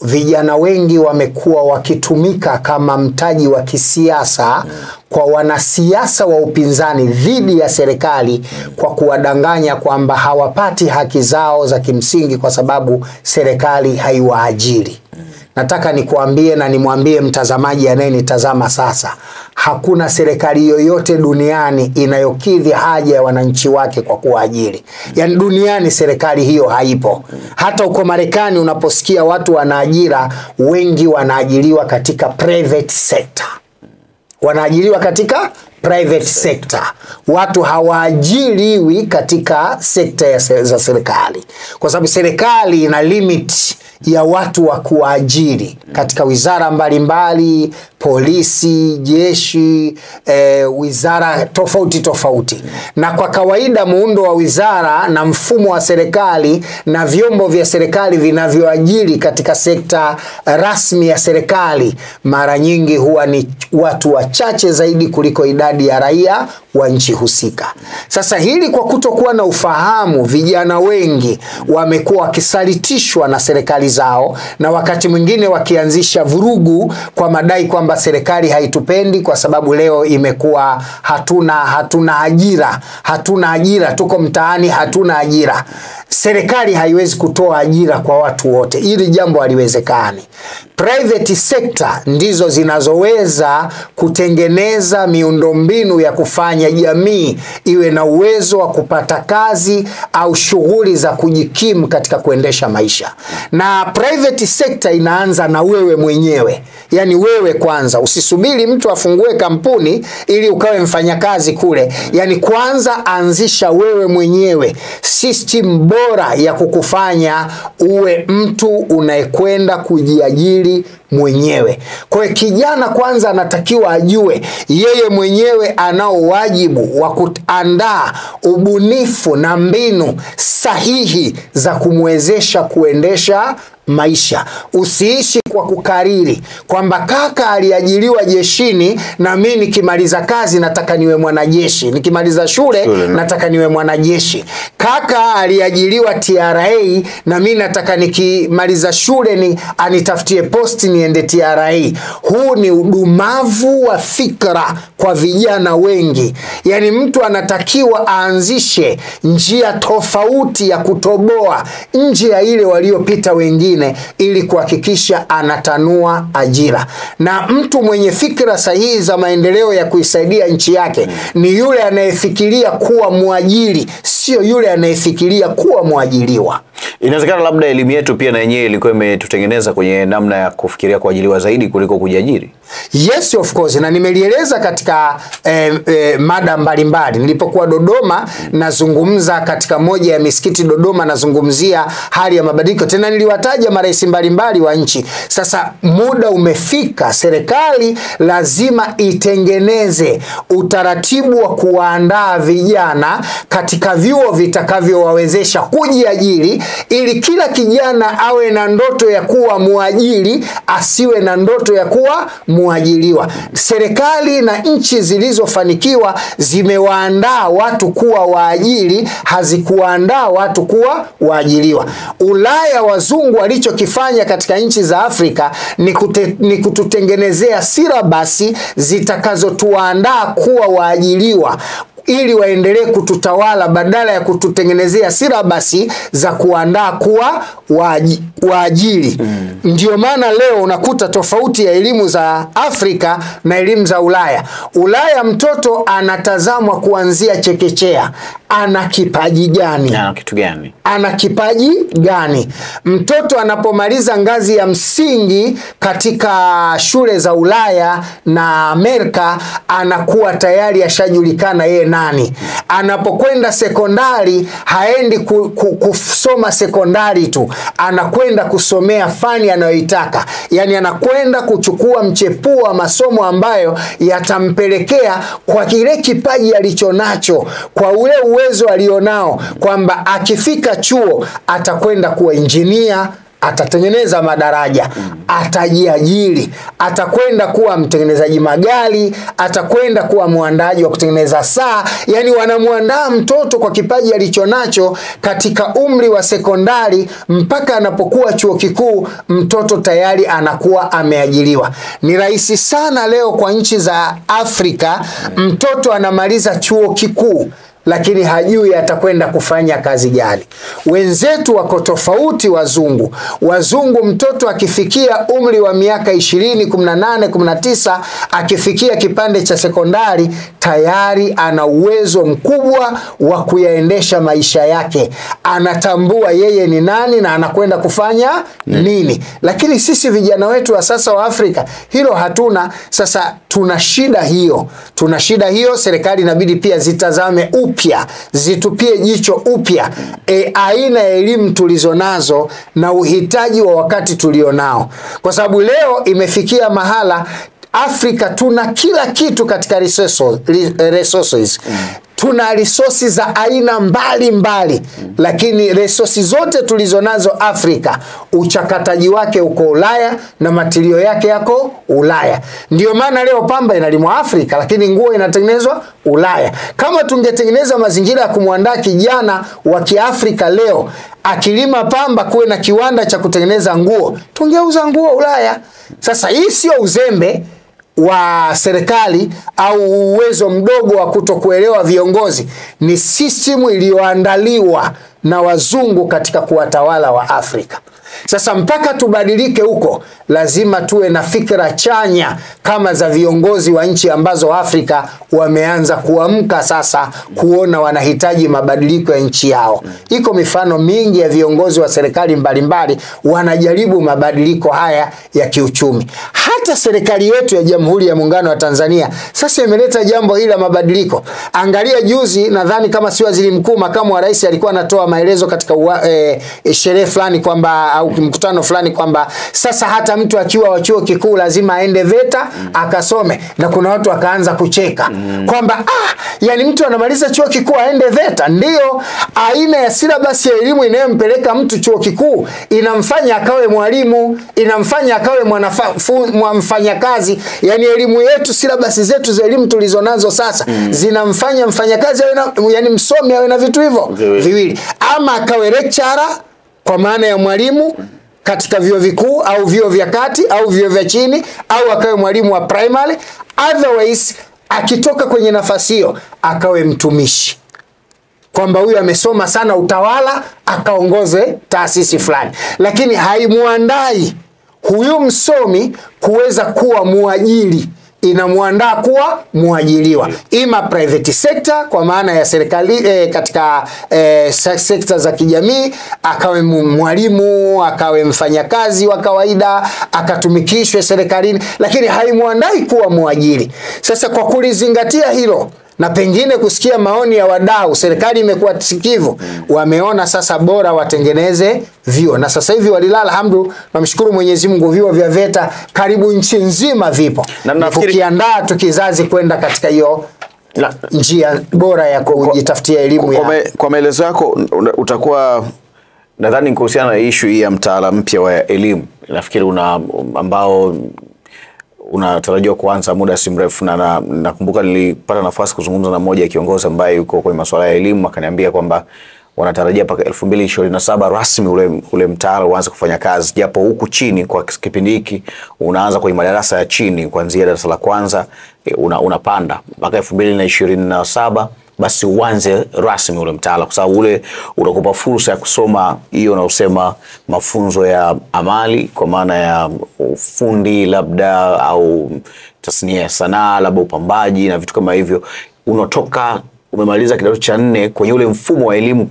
S2: vijana wengi wamekuwa wakitumika kama mtaji wa kisiasa kwa wanasiasa wa upinzani dhidi ya serikali kwa kuwadanganya kwamba hawapati haki zao za kimsingi kwa sababu serikali haiwaajiri. Nataka nikuambie na nimwambie mtazamaji anayenitazama sasa, hakuna serikali yoyote duniani inayokidhi haja ya wananchi wake kwa kuajiri. Yaani duniani serikali hiyo haipo. Hata uko Marekani unaposikia watu wanaajira, wengi wanaajiriwa katika private sector. Wanaajiriwa katika private sector. Watu hawaajiriwi katika sekta za serikali. Kwa sababu serikali ina limit ya watu wa kuajiri katika wizara mbalimbali, polisi, jeshi, wizara tofauti tofauti. Na kwa kawaida muundo wa wizara na mfumo wa serikali na vyombo vya serikali vinavyoajiri katika sekta rasmi ya serikali mara nyingi huwa ni watu wachache zaidi kuliko idadi ya raia wa nchi husika. Sasa hili kwa kutokuwa na ufahamu, vijana wengi wamekuwa wakisalitishwa na serikali zao, na wakati mwingine wakianzisha vurugu kwa madai kwamba serikali haitupendi kwa sababu leo imekuwa hatuna ajira, tuko mtaani, hatuna ajira. Serikali haiwezi kutoa ajira kwa watu wote. Hili jambo haliwezekani. Private sector ndizo zinazoweza kutengeneza miundombinu ya kufanya jamii iwe na uwezo wa kupata kazi au shughuli za kujikimu katika kuendesha maisha. Na private sector inaanza na wewe mwenyewe. Yani wewe kwanza, usisubiri mtu afungue kampuni ili ukawe mfanyakazi kule. Yani kwanza anzisha wewe mwenyewe system bora ya kukufanya uwe mtu unayekwenda kujiajiri mwenyewe. Kwa hiyo kijana kwanza anatakiwa ajue yeye mwenyewe anao wajibu wa kuandaa ubunifu na mbinu sahihi za kumwezesha kuendesha maisha. Usiishi kwa kukariri kwamba kaka aliajiriwa jeshini na mimi nikimaliza kazi nataka niwe mwanajeshi, nikimaliza shule nataka niwe mwanajeshi. Kaka aliajiriwa TRA na mimi nataka nikimaliza shule anitafutie posti niende TRA. Huu ni udumavu wa fikra kwa vijana wengi. Yani mtu anatakiwa aanzishe njia tofauti ya kutoboa nje ya ile waliopita wengine ili kuhakikisha anatanua ajira. Na mtu mwenye fikra sahihi za maendeleo ya kuisaidia nchi yake ni yule anayefikiria kuwa mwajiri, sio yule anayefikiria kuwa mwajiriwa.
S1: Inawezekana labda elimu yetu pia na yenyewe ilikuwa imetutengeneza kwenye namna ya kufikiria kuajiriwa zaidi kuliko kujiajiri.
S2: Yes, of course. Na nimelieleza katika mada mbalimbali. Nilipokuwa Dodoma nazungumza katika moja ya misikiti Dodoma, nazungumzia hali ya mabadiliko. Tena niliwataja marais mbalimbali wa nchi. Sasa muda umefika, serikali lazima itengeneze utaratibu wa kuandaa vijana katika vyuo vitakavyowawezesha kujiajiri, ili kila kijana awe na ndoto ya kuwa muajiri, asiwe na ndoto ya kuwa muajiriwa. Serikali na nchi zilizofanikiwa zimewaandaa watu kuwa waajiri, hazikuandaa watu kuwa waajiriwa. Ulaya, wazungu walichokifanya katika nchi za Afrika ni kututengenezea silabasi zitakazotuandaa kuwa waajiriwa ili waendelee kututawala badala ya kututengenezea silabasi za kuandaa kuwa waajiri. Ndio maana leo unakuta tofauti ya elimu za Afrika na elimu za Ulaya. Ulaya mtoto anatazamwa kuanzia chekechea. Ana kipaji gani?
S1: Ana kitu gani?
S2: Ana kipaji gani? Mtoto anapomaliza ngazi ya msingi katika shule za Ulaya na Amerika anakuwa tayari ashajulikana yeye nani. Anapokwenda sekondari haendi kusoma sekondari tu, anakwenda kusomea fani anayoitaka. Yani anakwenda kuchukua mchepuo wa masomo ambayo yatampelekea kwa kile kipaji alichonacho, kwa ule uwezo alionao, kwamba akifika chuo atakwenda kuwa injinia, atatengeneza madaraja, atajiajiri, atakwenda kuwa mtengenezaji magari, atakwenda kuwa muandaji wa kutengeneza saa. Yani wanamuandaa mtoto kwa kipaji alichonacho katika umri wa sekondari, mpaka anapokuwa chuo kikuu mtoto tayari anakuwa ameajiriwa. Ni rahisi sana leo kwa nchi za Afrika, mtoto anamaliza chuo kikuu lakini hajui atakwenda kufanya kazi gani. Wenzetu wako tofauti wazungu. Wazungu mtoto akifikia umri wa miaka 20, 18, 19, akifikia kipande cha sekondari tayari ana uwezo mkubwa wa kuyaendesha maisha yake. Anatambua yeye ni nani na anakwenda kufanya nini. Lakini sisi vijana wetu wa sasa wa Afrika hilo hatuna. Sasa tuna shida hiyo. Tuna shida hiyo, serikali inabidi pia zitazame upya, zitupie jicho upya aina ya elimu tulizonazo na uhitaji wa wakati tulionao. Kwa sababu leo imefikia mahala Afrika tuna kila kitu katika resources. Tuna resources za aina mbali, lakini resources zote tulizonazo Afrika, uchakataji wake uko Ulaya na matilio yake yako Ulaya. Ndio maana leo pamba inalimwa Afrika, lakini nguo inatengenezwa Ulaya. Kama tungetengeneza mazingira ya kumwandaa kijana wa Kiafrika leo, akilima pamba kuwe na kiwanda cha kutengeneza nguo, tungeuza nguo Ulaya. Sasa hii sio uzembe wa serikali au uwezo mdogo wa kutokuelewa viongozi, ni system iliyoandaliwa na wazungu katika kuwatawala wa Afrika. Sasa mpaka tubadilike huko, lazima tuwe na fikra chanya kama za viongozi wa nchi ambazo Afrika wameanza kuamka sasa kuona wanahitaji mabadiliko ya nchi yao. Iko mifano mingi ya viongozi wa serikali mbalimbali wanajaribu mabadiliko haya ya kiuchumi. Hata serikali yetu ya Jamhuri ya Muungano wa Tanzania sasa imeleta jambo hili la mabadiliko. Angalia juzi, nadhani kama si waziri mkuu, makamu wa rais alikuwa anatoa maelezo katika sherehe fulani kwamba, au mkutano fulani, kwamba sasa hata mtu akiwa wa chuo kikuu lazima aende VETA akasome. Na kuna watu wakaanza kucheka kwamba yani mtu anamaliza chuo kikuu aende VETA? Ndio, aina ya syllabus ya elimu inayompeleka mtu chuo kikuu inamfanya akawe mwalimu, inamfanya akawe mfanyakazi. Yani elimu yetu, syllabus zetu za elimu tulizonazo sasa zinamfanya mfanyakazi yani msomi awe na vitu hivyo viwili, ama akawe lecturer kwa maana ya mwalimu katika vyuo vikuu au vyuo vya kati au vyuo vya chini, au akawe mwalimu wa primary. Otherwise akitoka kwenye nafasi hiyo akawe mtumishi, kwamba huyu amesoma sana utawala akaongoze taasisi fulani. Lakini haimuandai huyu msomi kuweza kuwa muajiri, inamuandaa kuwa muajiriwa, ima private sector kwa maana ya serikali, katika sekta za kijamii, akawe mwalimu, akawe mfanyakazi wa kawaida, akatumikishwe serikalini, lakini haimuandai kuwa muajiri. Sasa kwa kulizingatia hilo na pengine kusikia maoni ya wadau, serikali imekuwa sikivu, wameona sasa bora watengeneze vyuo. Na sasa hivi walilala alhamdu, namshukuru Mwenyezi Mungu, vyuo vya VETA karibu nchi nzima vipo. Na tukiandaa tukizazi kwenda katika hiyo njia bora ya kujitafutia elimu.
S1: Kwa maelezo yako utakuwa, nadhani kuhusiana na issue hii ya mtaala mpya wa elimu, nafikiri ambao unatarajiwa kuanza muda si mrefu, na nakumbuka nilipata nafasi kuzungumza na mmoja ya kiongozi ambaye yuko kwenye masuala ya elimu, akaniambia kwamba wanatarajia paka 2027 rasmi ule mtaala uanze kufanya kazi, japo huku chini kwa kipindi hiki unaanza kwenye madarasa ya chini kuanzia darasa la kwanza unapanda mpaka 2027 basi uanze rasmi ule mtaala, kwa sababu ule unakupa fursa ya kusoma hiyo na usema mafunzo ya amali kwa maana ya ufundi labda, au tasnia ya sanaa labda, upambaji na vitu kama hivyo. Unatoka umemaliza kidato cha 4 kwenye ule mfumo wa elimu,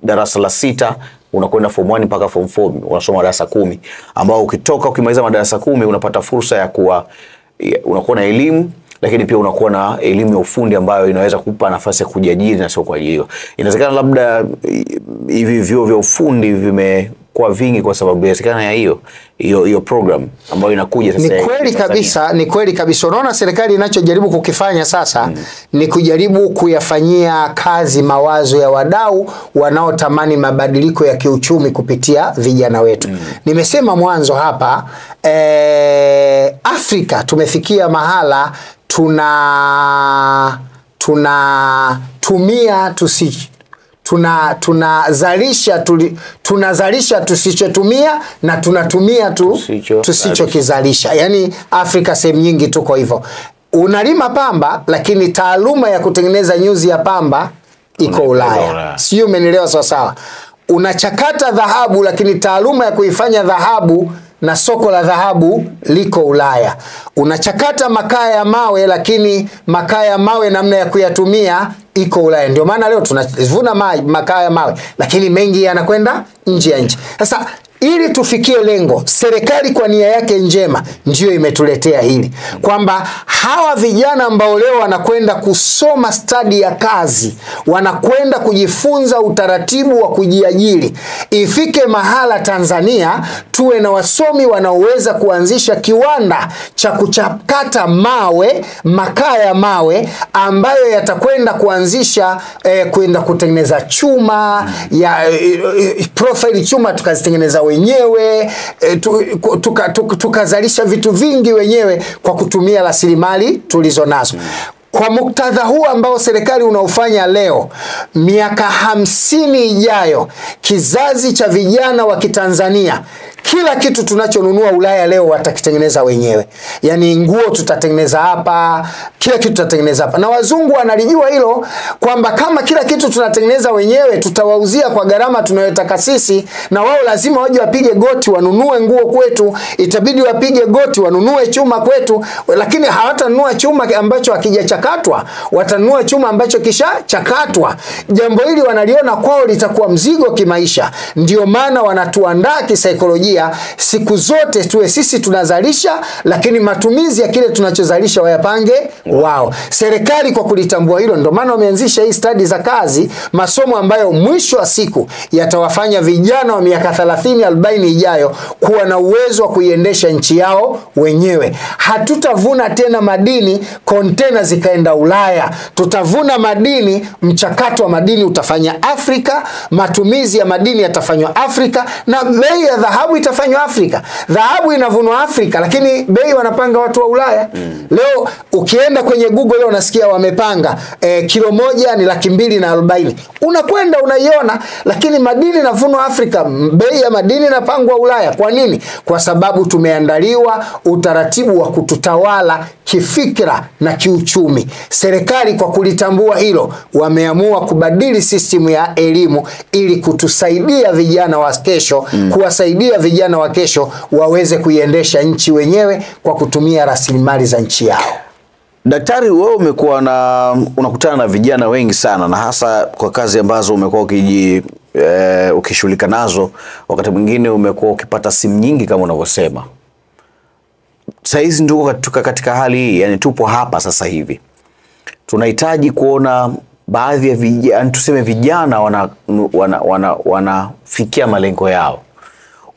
S1: darasa la 6 unakwenda form 1 mpaka form 4 unasoma darasa 10, ambao ukimaliza madarasa 10 unapata fursa ya kuwa unakuwa na elimu, lakini pia unakuwa na elimu ya ufundi ambayo inaweza kukupa nafasi ya kujiajiri na sio kuajiriwa. Inawezekana labda hivi vyuo vya ufundi vimekuwa vingi kwa sababu inawezekana ya hiyo program ambayo inakuja sasa.
S2: Ni kweli kabisa. Unaona serikali inachojaribu kukifanya sasa ni kujaribu kuyafanyia kazi mawazo ya wadau wanaotamani mabadiliko ya kiuchumi kupitia vijana wetu. Nimesema mwanzo hapa Afrika tumefikia mahala tunazalisha tusichotumia na tunatumia tusichokizalisha. Yani Afrika sehemu nyingi tuko hivyo. Unalima pamba lakini taaluma ya kutengeneza nyuzi ya pamba iko Ulaya. Sio, umenielewa sawa? Unachakata dhahabu lakini taaluma ya kuifanya dhahabu na soko la dhahabu liko Ulaya. Unachakata makaa ya mawe lakini makaa ya mawe namna ya kuyatumia iko Ulaya. Ndio maana leo tunavuna makaa ya mawe lakini mengi yanakwenda nje ya nchi. Sasa ili tufikie lengo, serikali kwa nia yake njema ndio imetuletea hili kwamba hawa vijana ambao leo wanakwenda kusoma stadi ya kazi, wanakwenda kujifunza utaratibu wa kujiajiri, ifike mahala Tanzania tuwe na wasomi wanaoweza kuanzisha kiwanda cha kuchakata mawe, makaa ya mawe ambayo yatakwenda kuanzisha kwenda kutengeneza chuma ya profile chuma tukazitengeneza wenyewe, tukazalisha vitu vingi wenyewe kwa kutumia rasilimali tulizo nazo. Kwa muktadha huu ambao serikali unaufanya leo, miaka 50 ijayo, kizazi cha vijana wa Kitanzania kila kitu tunachonunua Ulaya leo watakitengeneza wenyewe. Yani nguo tutatengeneza hapa, kila kitu tutatengeneza hapa. Na wazungu wanalijua hilo kwamba kama kila kitu tunatengeneza wenyewe tutawauzia kwa gharama tunayotaka sisi, na wao lazima waje wapige goti wanunue nguo kwetu, itabidi wapige goti wanunue chuma kwetu, lakini hawatanunua chuma ambacho hakijachakatwa, watanunua chuma ambacho kisha chakatwa. Jambo hili wanaliona kwao litakuwa mzigo kimaisha. Ndio maana wanatuandaa kisaikolojia siku zote tuwe sisi tunazalisha, lakini matumizi ya kile tunachozalisha wayapange wao. Serikali kwa kulitambua hilo ndio maana wameanzisha hii stadi za kazi, masomo ambayo mwisho wa siku yatawafanya vijana wa miaka 30 40 ijayo kuwa na uwezo wa kuiendesha nchi yao wenyewe. Hatutavuna tena madini kontena zikaenda Ulaya. Tutavuna madini, mchakato wa madini utafanya Afrika, matumizi ya madini yatafanywa Afrika, na bei ya dhahabu itafanywa Afrika. Dhahabu inavunwa Afrika lakini bei wanapanga watu wa Ulaya. Leo ukienda kwenye Google leo unasikia wamepanga kilo moja ni 240,000. Unakwenda unaiona, lakini madini inavunwa Afrika, bei ya madini inapangwa Ulaya. Kwa nini? Kwa sababu tumeandaliwa utaratibu wa kututawala kifikra na kiuchumi. Serikali kwa kulitambua hilo wameamua kubadili system ya elimu ili kutusaidia vijana wa kesho, kuwasaidia vijana wa kesho waweze kuiendesha nchi wenyewe kwa kutumia rasilimali za nchi yao.
S1: Daktari, wewe umekuwa unakutana na vijana wengi sana, na hasa kwa kazi ambazo umekuwa ukishughulika nazo, wakati mwingine umekuwa ukipata simu nyingi kama unavyosema. Saizi ndio katika hali hii, yani tupo hapa sasa hivi. Tunahitaji kuona baadhi ya vijana, tuseme vijana wanafikia malengo yao.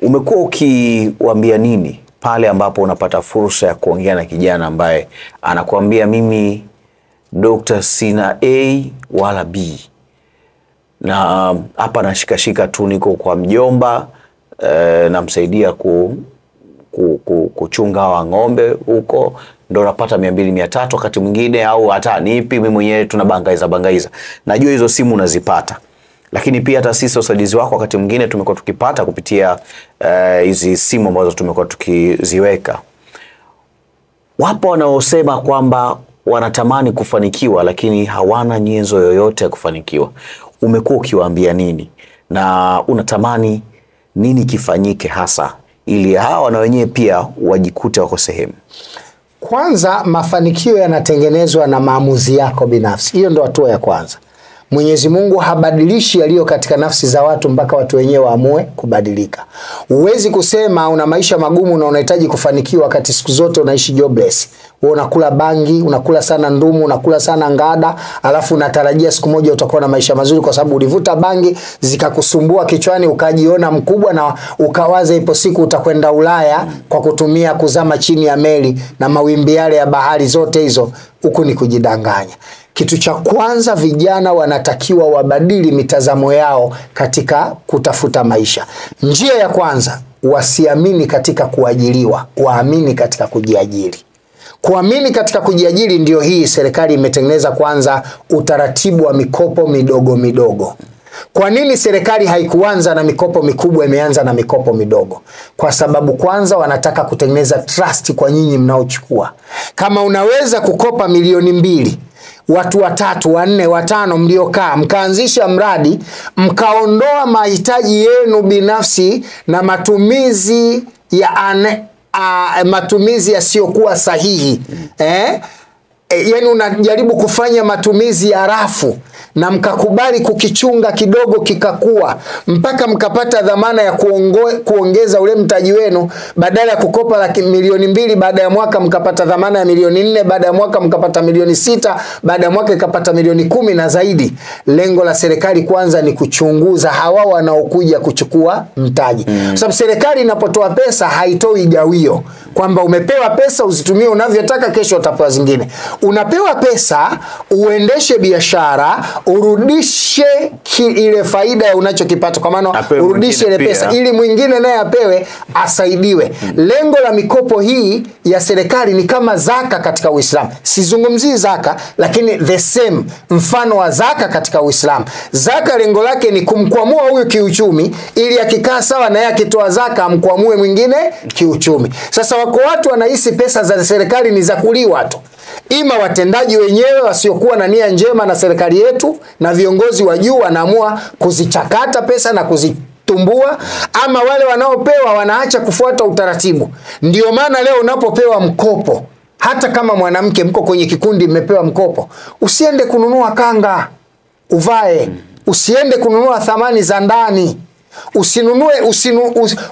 S1: Umekuwa ukiwaambia nini pale ambapo unapata fursa ya kuongea na kijana ambaye anakuambia mimi Dr. sina A wala B, na hapa nashikashika tu, niko kwa mjomba, namsaidia kuchunga wa ng'ombe huko, ndo napata 200-300 wakati mwingine, au hata nipi mimi mwenyewe tunabangaiza. Najua hizo simu unazipata, lakini pia hata sisi usaidizi wako wakati mwingine tumekuwa tukipata kupitia hizi simu ambazo tumekuwa tukiziweka. Wapo wanaosema kwamba wanatamani kufanikiwa lakini hawana nyenzo yoyote ya kufanikiwa. Umekuwa ukiwaambia nini, na unatamani nini kifanyike hasa ili hawa na wenyewe pia wajikute wako sehemu?
S2: Kwanza, mafanikio yanatengenezwa na maamuzi yako binafsi. Hiyo ndio hatua ya kwanza. Mwenyezi Mungu habadilishi yaliyo katika nafsi za watu mpaka watu wenyewe waamue kubadilika. Huwezi kusema una maisha magumu na unahitaji kufanikiwa wakati siku zote unaishi jobless. wewe unakula bangi, unakula sana ndumu, unakula sana ngada, alafu unatarajia siku moja utakuwa na maisha mazuri kwa sababu ulivuta bangi zikakusumbua kichwani, ukajiona mkubwa na ukawaza ipo siku utakwenda Ulaya kwa kutumia kuzama chini ya meli na mawimbi yale ya bahari zote hizo. Huku ni kujidanganya. Kitu cha kwanza, vijana wanatakiwa wabadili mitazamo yao katika kutafuta maisha. Njia ya kwanza, wasiamini katika kuajiriwa, waamini katika kujiajiri. Kuamini katika kujiajiri ndio hii serikali imetengeneza kwanza utaratibu wa mikopo midogo midogo. Kwa nini serikali haikuanza na mikopo mikubwa, imeanza na mikopo midogo? Kwa sababu kwanza wanataka kutengeneza trust kwa nyinyi mnaochukua. Kama unaweza kukopa milioni 2, watu 3, 4, 5 mliokaa mkaanzisha mradi, mkaondoa mahitaji yenu binafsi na matumizi ya matumizi yasiyokuwa sahihi, yani unajaribu kufanya matumizi ya rafu na mkakubali kukichunga kidogo kikakua mpaka mkapata dhamana ya kuongeza ule mtaji wenu, badala ya kukopa milioni 2 baada ya mwaka mkapata dhamana ya milioni 4, baada ya mwaka mkapata milioni 6, baada ya mwaka ikapata milioni 10 na zaidi. Lengo la serikali kwanza ni kuchunguza hawa wanaokuja kuchukua mtaji. Kwa sababu serikali inapotoa pesa haitoi gawio kwamba umepewa pesa uzitumie unavyotaka, kesho utapewa zingine. Unapewa pesa uendeshe biashara, urudishe ile faida ya unachokipata, kwa maana urudishe ile pesa ili mwingine naye apewe, asaidiwe. Lengo la mikopo hii ya serikali ni kama zaka katika Uislamu. Sizungumzii zaka, lakini the same, mfano wa zaka katika Uislamu. Zaka lengo lake ni kumkwamua huyu kiuchumi, ili akikaa sawa na yeye akitoa zaka amkwamue mwingine kiuchumi. Sasa wako watu wanahisi pesa za serikali ni za kuliwa tu. Ima watendaji wenyewe wasiokuwa na nia njema na serikali yetu na viongozi wa juu wanaamua kuzichakata pesa na kuzitumbua, ama wale wanaopewa wanaacha kufuata utaratibu. Ndio maana leo unapopewa mkopo, hata kama mwanamke mko kwenye kikundi mmepewa mkopo, usiende kununua kanga uvae, usiende kununua thamani za ndani,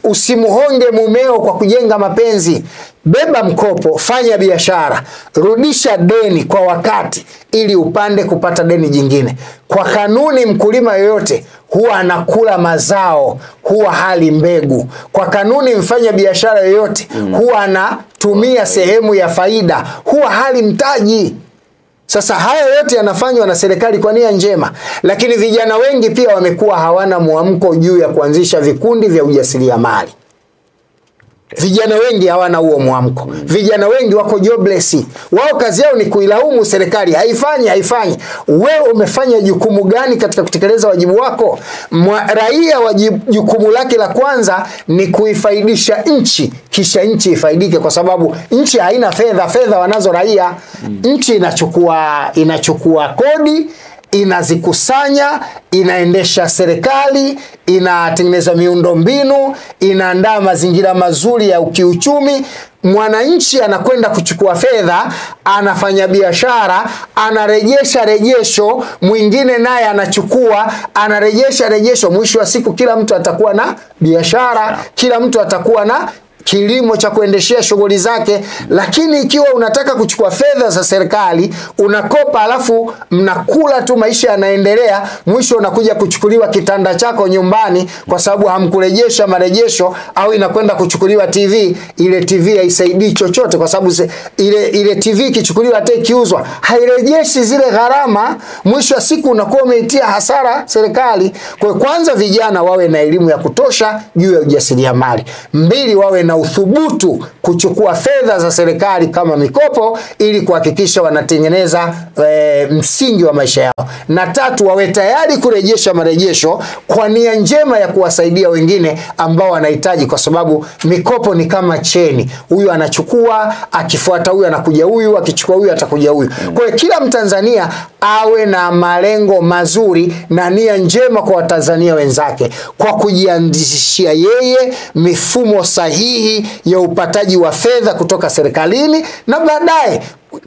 S2: usimuhonge mumeo kwa kujenga mapenzi. Beba mkopo, fanya biashara, rudisha deni kwa wakati ili upande kupata deni jingine. Kwa kanuni, mkulima yoyote huwa anakula mazao, huwa hali mbegu. Kwa kanuni, mfanya biashara yoyote huwa anatumia sehemu ya faida, huwa hali mtaji. Sasa haya yote yanafanywa na serikali kwa nia njema, lakini vijana wengi pia wamekuwa hawana muamko juu ya kuanzisha vikundi vya ujasiriamali. Vijana wengi hawana huo muamko. Vijana wengi wako jobless. Wao kazi yao ni kuilaumu serikali, haifanyi. Wewe umefanya jukumu gani katika kutekeleza wajibu wako? Raia wa jukumu lake la kwanza ni kuifaidisha nchi, kisha nchi ifaidike, kwa sababu nchi haina fedha wanazo raia. Nchi inachukua kodi, inazikusanya, inaendesha serikali, inatengeneza miundombinu, inaandaa mazingira mazuri ya kiuchumi. Mwananchi anakwenda kuchukua fedha, anafanya biashara, anarejesha rejesho, mwingine naye anachukua, anarejesha rejesho. Mwisho wa siku kila mtu atakuwa na biashara, kila mtu atakuwa na kilimo cha kuendeshea shughuli zake. Lakini ikiwa unataka kuchukua fedha za serikali, unakopa, alafu mnakula tu, maisha yanaendelea, mwisho unakuja kuchukuliwa kitanda chako nyumbani kwa sababu hamkurejesha marejesho, au inakwenda kuchukuliwa TV. Ile TV haisaidii chochote, kwa sababu ile TV ikichukuliwa hata ikiuzwa hairejeshi zile gharama. Mwisho wa siku unakuwa umeitia hasara serikali. Kwa kwanza, vijana wawe na elimu ya kutosha juu ya ujasiriamali. 2, wawe na uthubutu kuchukua fedha za serikali kama mikopo, ili kuhakikisha wanatengeneza msingi wa maisha yao. Na 3, wawe tayari kurejesha marejesho kwa nia njema ya kuwasaidia wengine ambao wanahitaji, kwa sababu mikopo ni kama cheni. Huyu anachukua, akifuata huyu anakuja huyu, akichukua huyu atakuja huyu. Kwa hiyo kila Mtanzania awe na malengo mazuri na nia njema kwa Watanzania wenzake, kwa kujianzishia yeye mifumo sahihi sahihi ya upataji wa fedha kutoka serikalini, na baadaye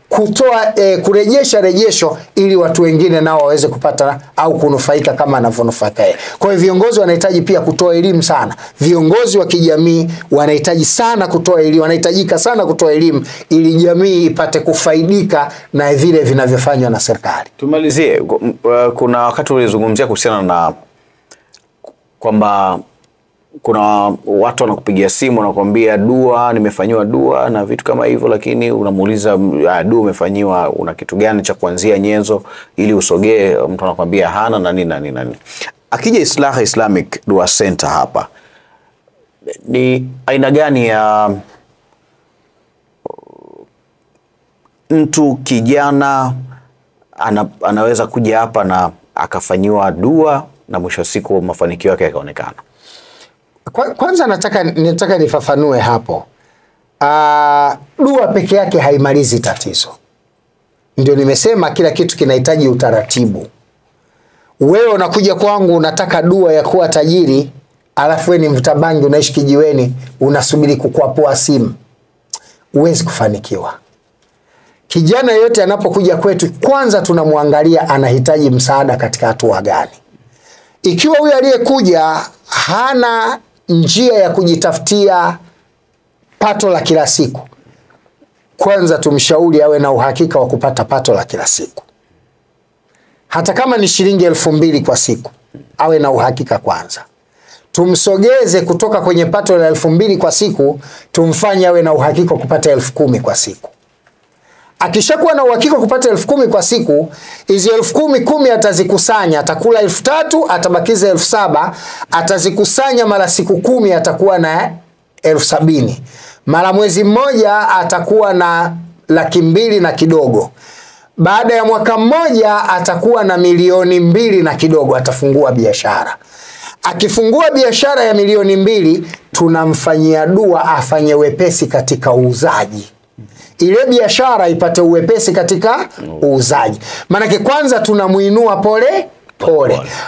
S2: kutoa kurejesha rejesho ili watu wengine nao waweze kupata au kunufaika kama anavyonufaika yeye. Kwa hiyo viongozi wanahitaji pia kutoa elimu sana. Viongozi wa kijamii wanahitaji sana kutoa elimu, wanahitajika sana kutoa elimu ili jamii ipate kufaidika na vile vinavyofanywa na serikali.
S1: Tumalizie, kuna wakati ulizungumzia kuhusiana na kwamba kuna watu wanakupigia simu wanakuambia dua, nimefanyiwa dua na vitu kama hivyo, lakini unamuuliza dua umefanyiwa, una kitu gani cha kuanzia nyenzo ili usogee, mtu anakuambia hana na nini. Akija Islah Islamic Dua Center hapa, ni aina gani ya mtu kijana anaweza kuja hapa na akafanyiwa dua na mwisho wa siku mafanikio yake yakaonekana?
S2: Kwanza nataka nifafanue hapo. Dua peke yake haimalizi tatizo. Ndio nimesema kila kitu kinahitaji utaratibu. Wewe unakuja kwangu unataka dua ya kuwa tajiri, alafu wewe ni mvuta bangi, unaishi kijiweni, unasubiri kukwapua simu, huwezi kufanikiwa. Kijana yote anapokuja kwetu, kwanza tunamwangalia anahitaji msaada katika hatua gani. Ikiwa huyu aliyekuja hana njia ya kujitafutia pato la kila siku, kwanza tumshauri awe na uhakika wa kupata pato la kila siku. Hata kama ni shilingi 2000 kwa siku, awe na uhakika kwanza. Tumsogeze kutoka kwenye pato la 2000 kwa siku, tumfanye awe na uhakika kupata 10,000 kwa siku. Akishakuwa na uhakika kupata 10,000 kwa siku, hizi 10,000 atazikusanya, atakula 3,000, atabakiza 7,000, atazikusanya mara siku 10 atakuwa na 70,000. Mara mwezi mmoja atakuwa na 200,000 na kidogo. Baada ya mwaka mmoja atakuwa na 2,000,000 na kidogo, atafungua biashara. Akifungua biashara ya 2,000,000, tunamfanyia dua afanye wepesi katika uuzaji. Ile biashara ipate uwepesi katika uuzaji. Maana kwanza tunamuinua pole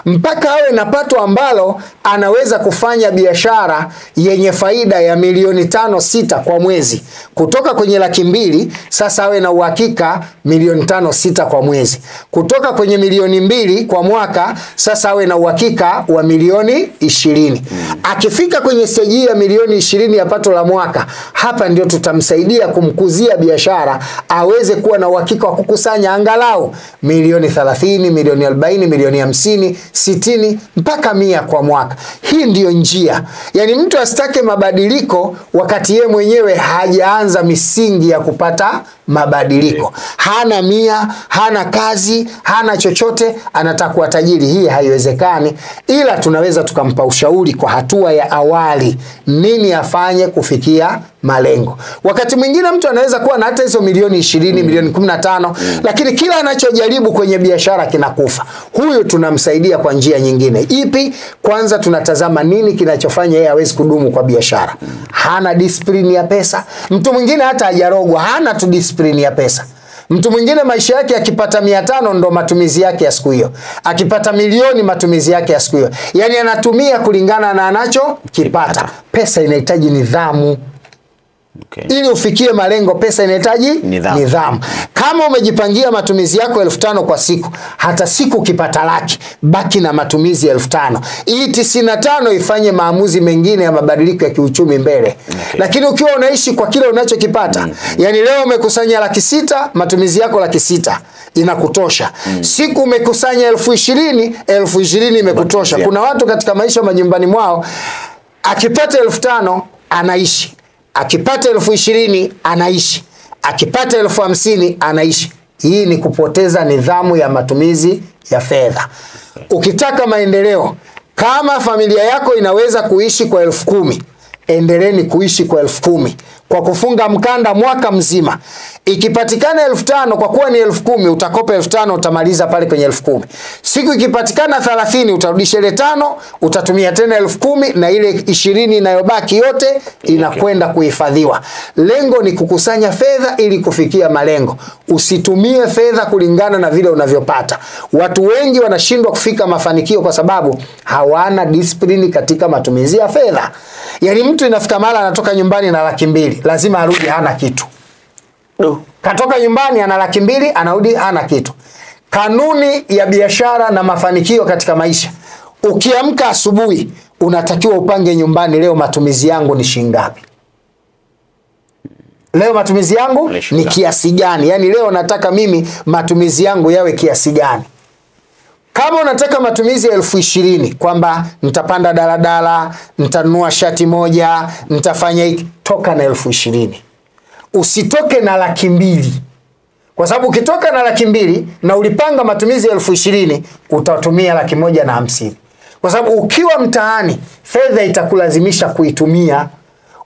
S2: mpaka awe na pato ambalo anaweza kufanya biashara yenye faida ya 5-6 kwa mwezi. Kutoka kwenye 200,000 sasa awe na uhakika 5-6 kwa mwezi. Kutoka kwenye 2,000,000 kwa mwaka sasa awe na uhakika wa 20,000,000. Akifika kwenye stage ya 20,000,000 ya pato la mwaka, hapa ndio tutamsaidia kumkuzia biashara aweze kuwa na uhakika wa kukusanya angalau 30,000,000, 40,000,000, 50,000,000, 60,000 mpaka 100 kwa mwaka. Hii ndiyo njia. Yani mtu asitake mabadiliko wakati yeye mwenyewe hajaanza misingi ya kupata mabadiliko. Hana 100, hana kazi, hana chochote, anataka kuwa tajiri. Hii haiwezekani, ila tunaweza tukampa ushauri kwa hatua ya awali nini afanye kufikia malengo. Wakati mwingine mtu anaweza kuwa na hata hizo 20,000,000, 15,000,000, lakini kila anachojaribu kwenye biashara kinakufa. Huyu tunamsaidia kwa njia nyingine. Ipi? Kwanza tunatazama nini kinachofanya yeye hawezi kudumu kwa biashara. Hana discipline ya pesa. Mtu mwingine hata hajarogwa, hana tu discipline ya pesa. Mtu mwingine maisha yake akipata 500 ndo matumizi yake ya siku hiyo. Akipata 1,000,000 matumizi yake ya siku hiyo. Yani anatumia kulingana na anacho kipata. Pesa inahitaji nidhamu. Okay. Ili ufikie malengo, pesa inahitaji nidhamu. Kama umejipangia matumizi yako 5,000 kwa siku, hata siku ukipata 100,000, baki na matumizi 5,000. Hii 95 ifanye maamuzi mengine ya mabadiliko ya kiuchumi mbele. Okay. Lakini ukiwa unaishi kwa kile unachokipata, yani leo umekusanya 600,000, matumizi yako 600,000 inakutosha. Siku umekusanya 20,000, 20,000 imekutosha. Kuna watu katika maisha majumbani mwao akipata 5,000 anaishi. Akipata 20,000 anaishi. Akipata 50,000 anaishi. Hii ni kupoteza nidhamu ya matumizi ya fedha. Ukitaka maendeleo, kama familia yako inaweza kuishi kwa 10,000, endeleeni kuishi kwa 10,000. kwa kufunga mkanda mwaka mzima. Ikipatikana 1500 kwa kuwa ni 10,000 utakopa 1500 utamaliza pale kwenye 10,000. Siku ikipatikana 30 utarudisha ile 5, utatumia tena 10,000 na ile 20 inayobaki yote inakwenda kuhifadhiwa. Lengo ni kukusanya fedha ili kufikia malengo. Usitumie fedha kulingana na vile unavyopata. Watu wengi wanashindwa kufika mafanikio kwa sababu hawana discipline katika matumizi ya fedha. Yaani mtu inafika mara anatoka nyumbani na 200,000, lazima arudi hana kitu. Katoka nyumbani ana 200,000, anarudi hana kitu. Kanuni ya biashara na mafanikio katika maisha. Ukiamka asubuhi, unatakiwa upange nyumbani, leo matumizi yangu ni shilingi ngapi? Leo matumizi yangu ni kiasi gani? Yaani leo nataka mimi matumizi yangu yawe kiasi gani? Kama unataka matumizi 20,000 kwamba nitapanda daladala, nitanunua shati moja, nitafanya hiki, toka na 20,000. Usitoke na 200,000. Kwa sababu ukitoka na 200,000 na ulipanga matumizi 20,000, utatumia 150,000. Kwa sababu ukiwa mtaani, fedha itakulazimisha kuitumia.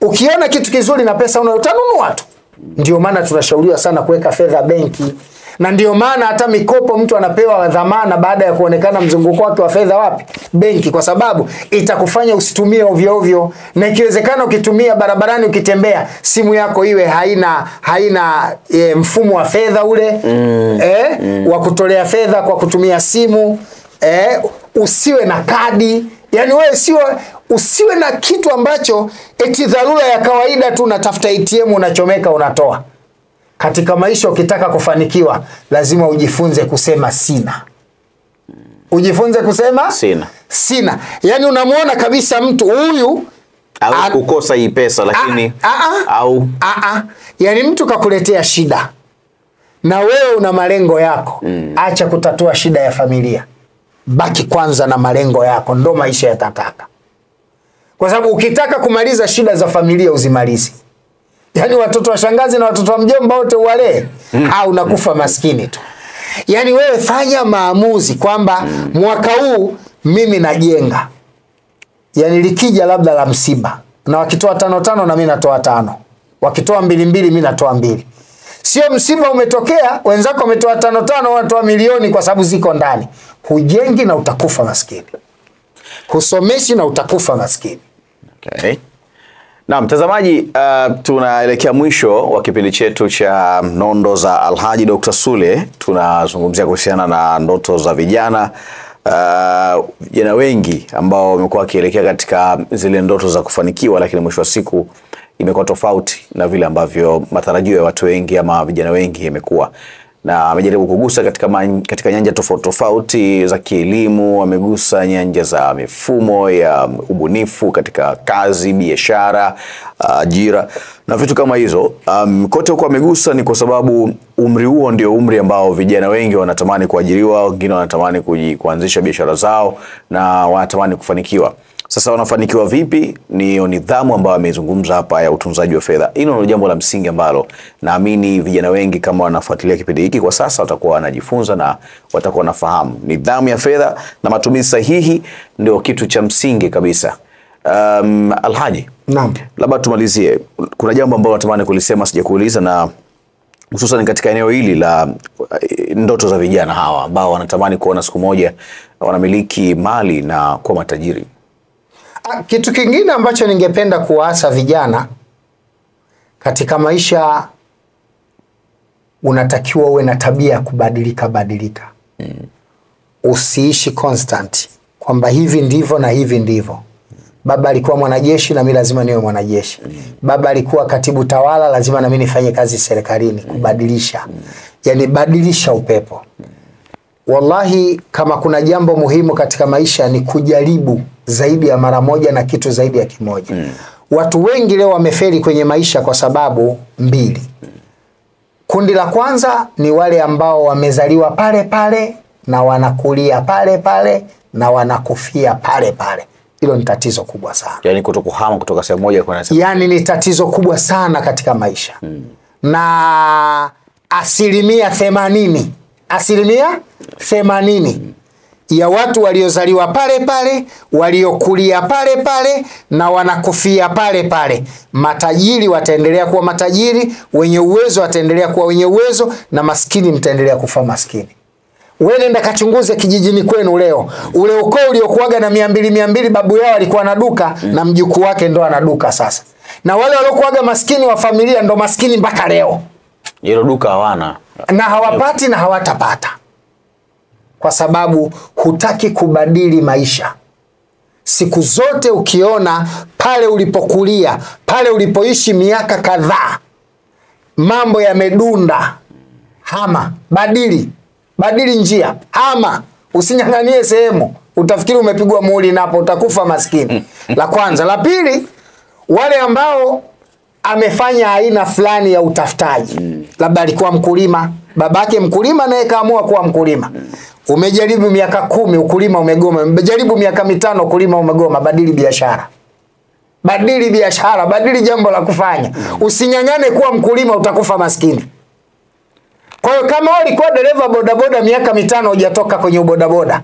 S2: Ukiona kitu kizuri na pesa utanunua tu. Ndio maana tunashauriwa sana kuweka fedha benki. Na ndio maana hata mikopo mtu anapewa dhamana baada ya kuonekana mzunguko wake wa fedha wapi? Benki, kwa sababu itakufanya usitumie ovyo ovyo, na ikiwezekana ukitumia barabarani ukitembea, simu yako iwe haina mfumo wa fedha ule wa kutolea fedha kwa kutumia simu, usiwe na kadi. Yaani wewe usiwe na kitu ambacho eti dharura ya kawaida tu unatafuta ATM unachomeka unatoa. Katika maisha ukitaka kufanikiwa, lazima ujifunze kusema sina. Ujifunze kusema sina. Yaani unamuona kabisa mtu huyu
S1: au kukosa hii pesa lakini
S2: yaani mtu kakuletea shida na wewe una malengo yako. Acha kutatua shida ya familia. Baki kwanza na malengo yako, ndo maisha yatataka. Kwa sababu ukitaka kumaliza shida za familia uzimalizi. Yaani watoto wa shangazi na watoto wa mjomba wote uwalee, au unakufa maskini tu. Yaani wewe fanya maamuzi kwamba mwaka huu mimi najenga. Yaani likija labda la msiba, na wakitoa 5 na mimi natoa 5. Wakitoa 2 mimi natoa 2. Sio msiba umetokea, wenzako wametoa 5 wanatoa milioni kwa sababu ziko ndani. Hujengi na utakufa maskini. Husomeshi na utakufa maskini.
S1: Okay. Na mtazamaji, tunaelekea mwisho wa kipindi chetu cha Nondo za Alhaji Dr. Sule. Tunazungumzia kuhusiana na ndoto za vijana. Vijana wengi ambao wamekuwa wakielekea katika zile ndoto za kufanikiwa, lakini mwisho wa siku imekuwa tofauti na vile ambavyo matarajio ya watu wengi ama vijana wengi yamekuwa. Na amejaribu kugusa katika nyanja tofauti za kielimu, amegusa nyanja za mifumo ya ubunifu katika kazi, biashara, ajira na vitu kama hizo. Kote huko amegusa ni kwa sababu umri huo ndio umri ambao vijana wengi wanatamani kuajiriwa, wengine wanatamani kuanzisha biashara zao na wanatamani kufanikiwa. Sasa wanafanikiwa vipi? Ni nidhamu ambayo amezungumza hapa ya utunzaji wa fedha. Hilo ni jambo la msingi ambalo naamini vijana wengi kama wanafuatilia kipindi hiki kwa sasa watakuwa wanajifunza na watakuwa wanafahamu. Nidhamu ya fedha na matumizi sahihi ndio kitu cha msingi kabisa. Alhaji,
S2: naam,
S1: labda tumalizie. Kuna jambo ambalo natamani kulisema sijakuuliza, na hususan katika eneo hili la ndoto za vijana hawa ambao wanatamani kuona siku moja wanamiliki mali na kuwa matajiri.
S2: Kitu kingine ambacho ningependa kuwaasa vijana katika maisha, unatakiwa uwe na tabia ya kubadilika. Usiishi constant kwamba hivi ndivyo na hivi ndivyo. Baba alikuwa mwanajeshi na mimi lazima niwe mwanajeshi. Baba alikuwa katibu tawala, lazima na mimi nifanye kazi serikalini. Kubadilisha. Yaani badilisha upepo. Wallahi, kama kuna jambo muhimu katika maisha ni kujaribu zaidi ya mara moja na kitu zaidi ya kimoja. Watu wengi leo wamefeli kwenye maisha kwa sababu mbili. Kundi la kwanza ni wale ambao wamezaliwa pale pale na wanakulia pale pale na wanakufia pale pale. Hilo ni tatizo kubwa sana.
S1: Yaani kutokuhama kutoka sehemu moja kwenda sehemu.
S2: Yaani ni tatizo kubwa sana katika maisha. Na 80% ya watu waliozaliwa pale pale, waliokulia pale pale na wanakufia pale pale. Matajiri wataendelea kuwa matajiri, wenye uwezo wataendelea kuwa wenye uwezo, na maskini mtaendelea kufa maskini. Wewe nenda kachunguze kijijini kwenu leo. Ule ukoo uliokuaga na 200 babu yao alikuwa na duka na mjukuu wake ndo ana duka sasa. Na wale waliokuaga maskini wa familia ndo maskini mpaka leo.
S1: Hilo duka hawana.
S2: Na hawapati na hawatapata. Kwa sababu hutaki kubadili maisha. Siku zote ukiona pale ulipokulia, pale ulipoishi miaka kadhaa, mambo yamedunda, hama, badili njia, hama, usinyang'anie sehemu, utafikiri umepigwa muhuri napo, utakufa maskini. La kwanza. La pili, wale ambao amefanya aina fulani ya utafutaji, labda alikuwa mkulima, babake mkulima naye kaamua kuwa mkulima. Umejaribu miaka 10 ukulima umegoma, umejaribu miaka 5 ukulima umegoma, badili biashara. Badili biashara, badili jambo la kufanya. Usinyang'ane kuwa mkulima, utakufa maskini. Kwa hiyo kama ulikuwa dereva bodaboda miaka 5 hujatoka kwenye bodaboda,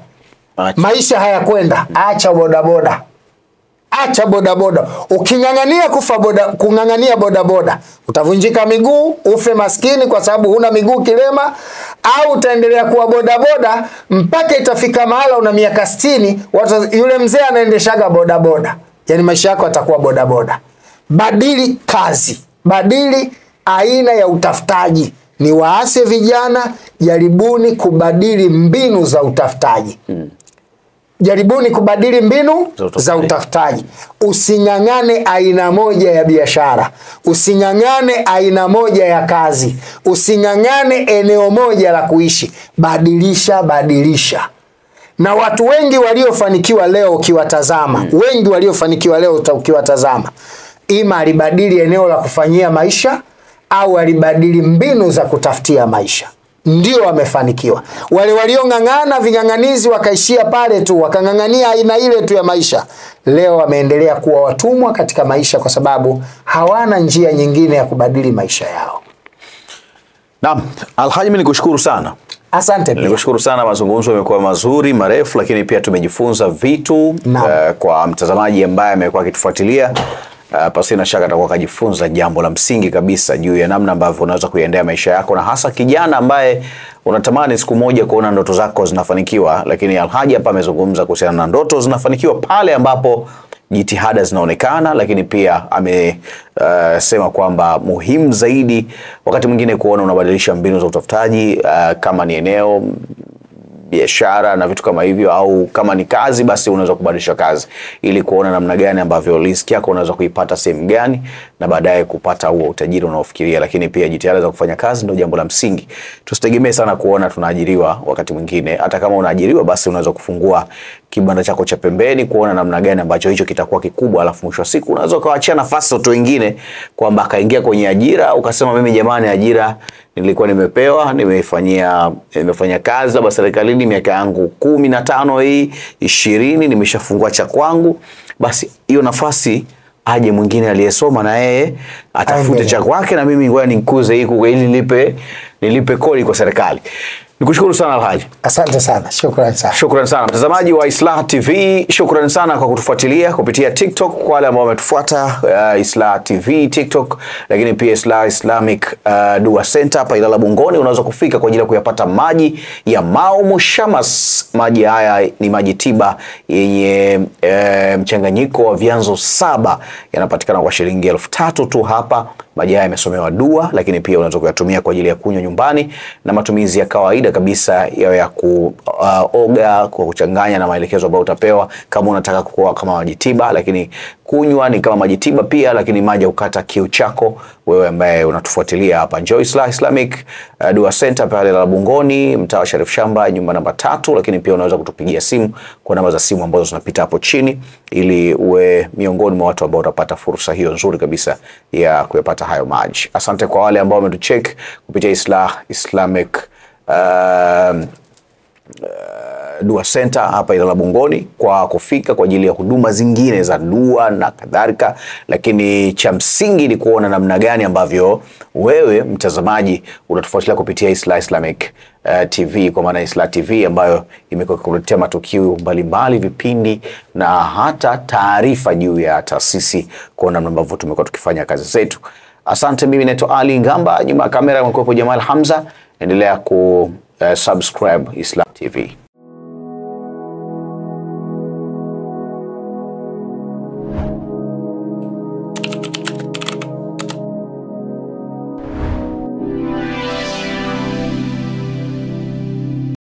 S2: maisha hayakwenda, acha bodaboda. Acha bodaboda. Uking'ang'ania kung'ang'ania bodaboda, utavunjika miguu, ufe maskini kwa sababu huna miguu kilema, au utaendelea kuwa bodaboda mpaka itafika mahala una miaka 60, yule mzee anaendeshaga bodaboda. Yaani maisha yako atakuwa bodaboda. Badili kazi, badili aina ya utafutaji. Ni waase vijana, jaribuni kubadili mbinu za utafutaji. Jaribuni kubadili mbinu za utafutaji. Using'ang'ane aina moja ya biashara. Using'ang'ane aina moja ya kazi. Using'ang'ane eneo moja la kuishi. Badilisha. Na watu wengi waliofanikiwa leo ukiwatazama, wengi waliofanikiwa leo ukiwatazama, ima alibadili eneo la kufanyia maisha au alibadili mbinu za kutafutia maisha. Ndio wamefanikiwa. Wale waliong'ang'ana ving'ang'anizi wakaishia pale tu, wakang'ang'ania aina ile tu ya maisha, leo wameendelea kuwa watumwa katika maisha kwa sababu hawana njia nyingine ya kubadili maisha yao.
S1: Naam, Alhaji, mimi nikushukuru sana.
S2: Asante pia.
S1: Nikushukuru sana, mazungumzo yamekuwa mazuri, marefu, lakini pia tumejifunza vitu kwa mtazamaji ambaye amekuwa akitufuatilia. Pasina shaka atakuwa kajifunza jambo la msingi kabisa juu ya namna ambavyo unaweza kuiendea maisha yako, na hasa kijana ambaye unatamani siku moja kuona ndoto zako zinafanikiwa. Lakini Alhaji hapa amezungumza kuhusiana na ndoto zinafanikiwa pale ambapo jitihada zinaonekana, lakini pia amesema kwamba muhimu zaidi wakati mwingine kuona unabadilisha mbinu za utafutaji, kama ni eneo, biashara na vitu kama hivyo, au kama ni kazi basi unaweza kubadilisha kazi ili kuona namna gani ambavyo riziki yako unaweza kuipata sehemu gani na baadaye kupata huo utajiri unaofikiria. Lakini pia jitihada za kufanya kazi ndio jambo la msingi. Tusitegemee sana kuona tunaajiriwa. Wakati mwingine hata kama unaajiriwa basi unaweza kufungua kibanda chako cha pembeni kuona namna gani ambacho hicho kitakuwa kikubwa, alafu mwisho wa siku unaweza kuachia nafasi watu wengine kwamba akaingia kwenye ajira, ukasema mimi jamani, ajira nilikuwa nimepewa, nimefanya kazi labda serikalini miaka yangu 15 hii 20, nimeshafungua cha kwangu, basi hiyo nafasi aje mwingine aliyesoma na yeye atafute cha kwake, na mimi ngoja nikuze hii ili nilipe kodi kwa serikali. Nikushukuru sana Alhaji.
S2: Asante sana. Shukrani sana.
S1: Shukrani sana mtazamaji wa Islah TV. Shukrani sana kwa kutufuatilia kupitia TikTok, kwa wale ambao wametufuata Islah TV TikTok, lakini pia Islah Islamic Dua Center hapa Ilala Bungoni. Unaweza kufika kwa ajili ya kuyapata maji ya Maumu Shamas. Maji haya ni maji tiba yenye mchanganyiko wa vyanzo 7, yanapatikana kwa shilingi 3,000 tu hapa. Maji haya yamesomewa dua, lakini pia unaweza kuyatumia kwa ajili ya kunywa nyumbani na matumizi ya kawaida kabisa ya kuoga kwa kuchanganya na maelekezo ambayo utapewa kama unataka kuoga kama maji tiba, lakini kunywa ni kama maji tiba pia, lakini maji ya ukata kiu chako wewe ambaye unatufuatilia hapa. Enjoy Islah Islamic Dua Center pale la Bungoni, mtaa wa Sharif Shamba, nyumba namba 3, lakini pia unaweza kutupigia simu kwa namba za simu ambazo zinapita hapo chini ili uwe miongoni mwa watu ambao utapata fursa hiyo nzuri kabisa ya kuyapata hayo maji. Asante kwa wale ambao wametucheck kupitia Islah Islamic Dua Center hapa Ilala Bungoni kwa kufika kwa ajili ya huduma zingine za dua na kadhalika, lakini cha msingi ni kuona namna gani ambavyo wewe mtazamaji unatufuatilia kupitia Islah Islamic TV, kwa maana Islah TV ambayo imekuwa kukuletea matukio mbalimbali, vipindi na hata taarifa juu ya taasisi, kwa namna ambavyo tumekuwa tukifanya kazi zetu. Asante, mimi naitwa Ali Ngamba, nyuma ya kamera mkwepo Jamal Hamza. Endelea ku subscribe Islah TV.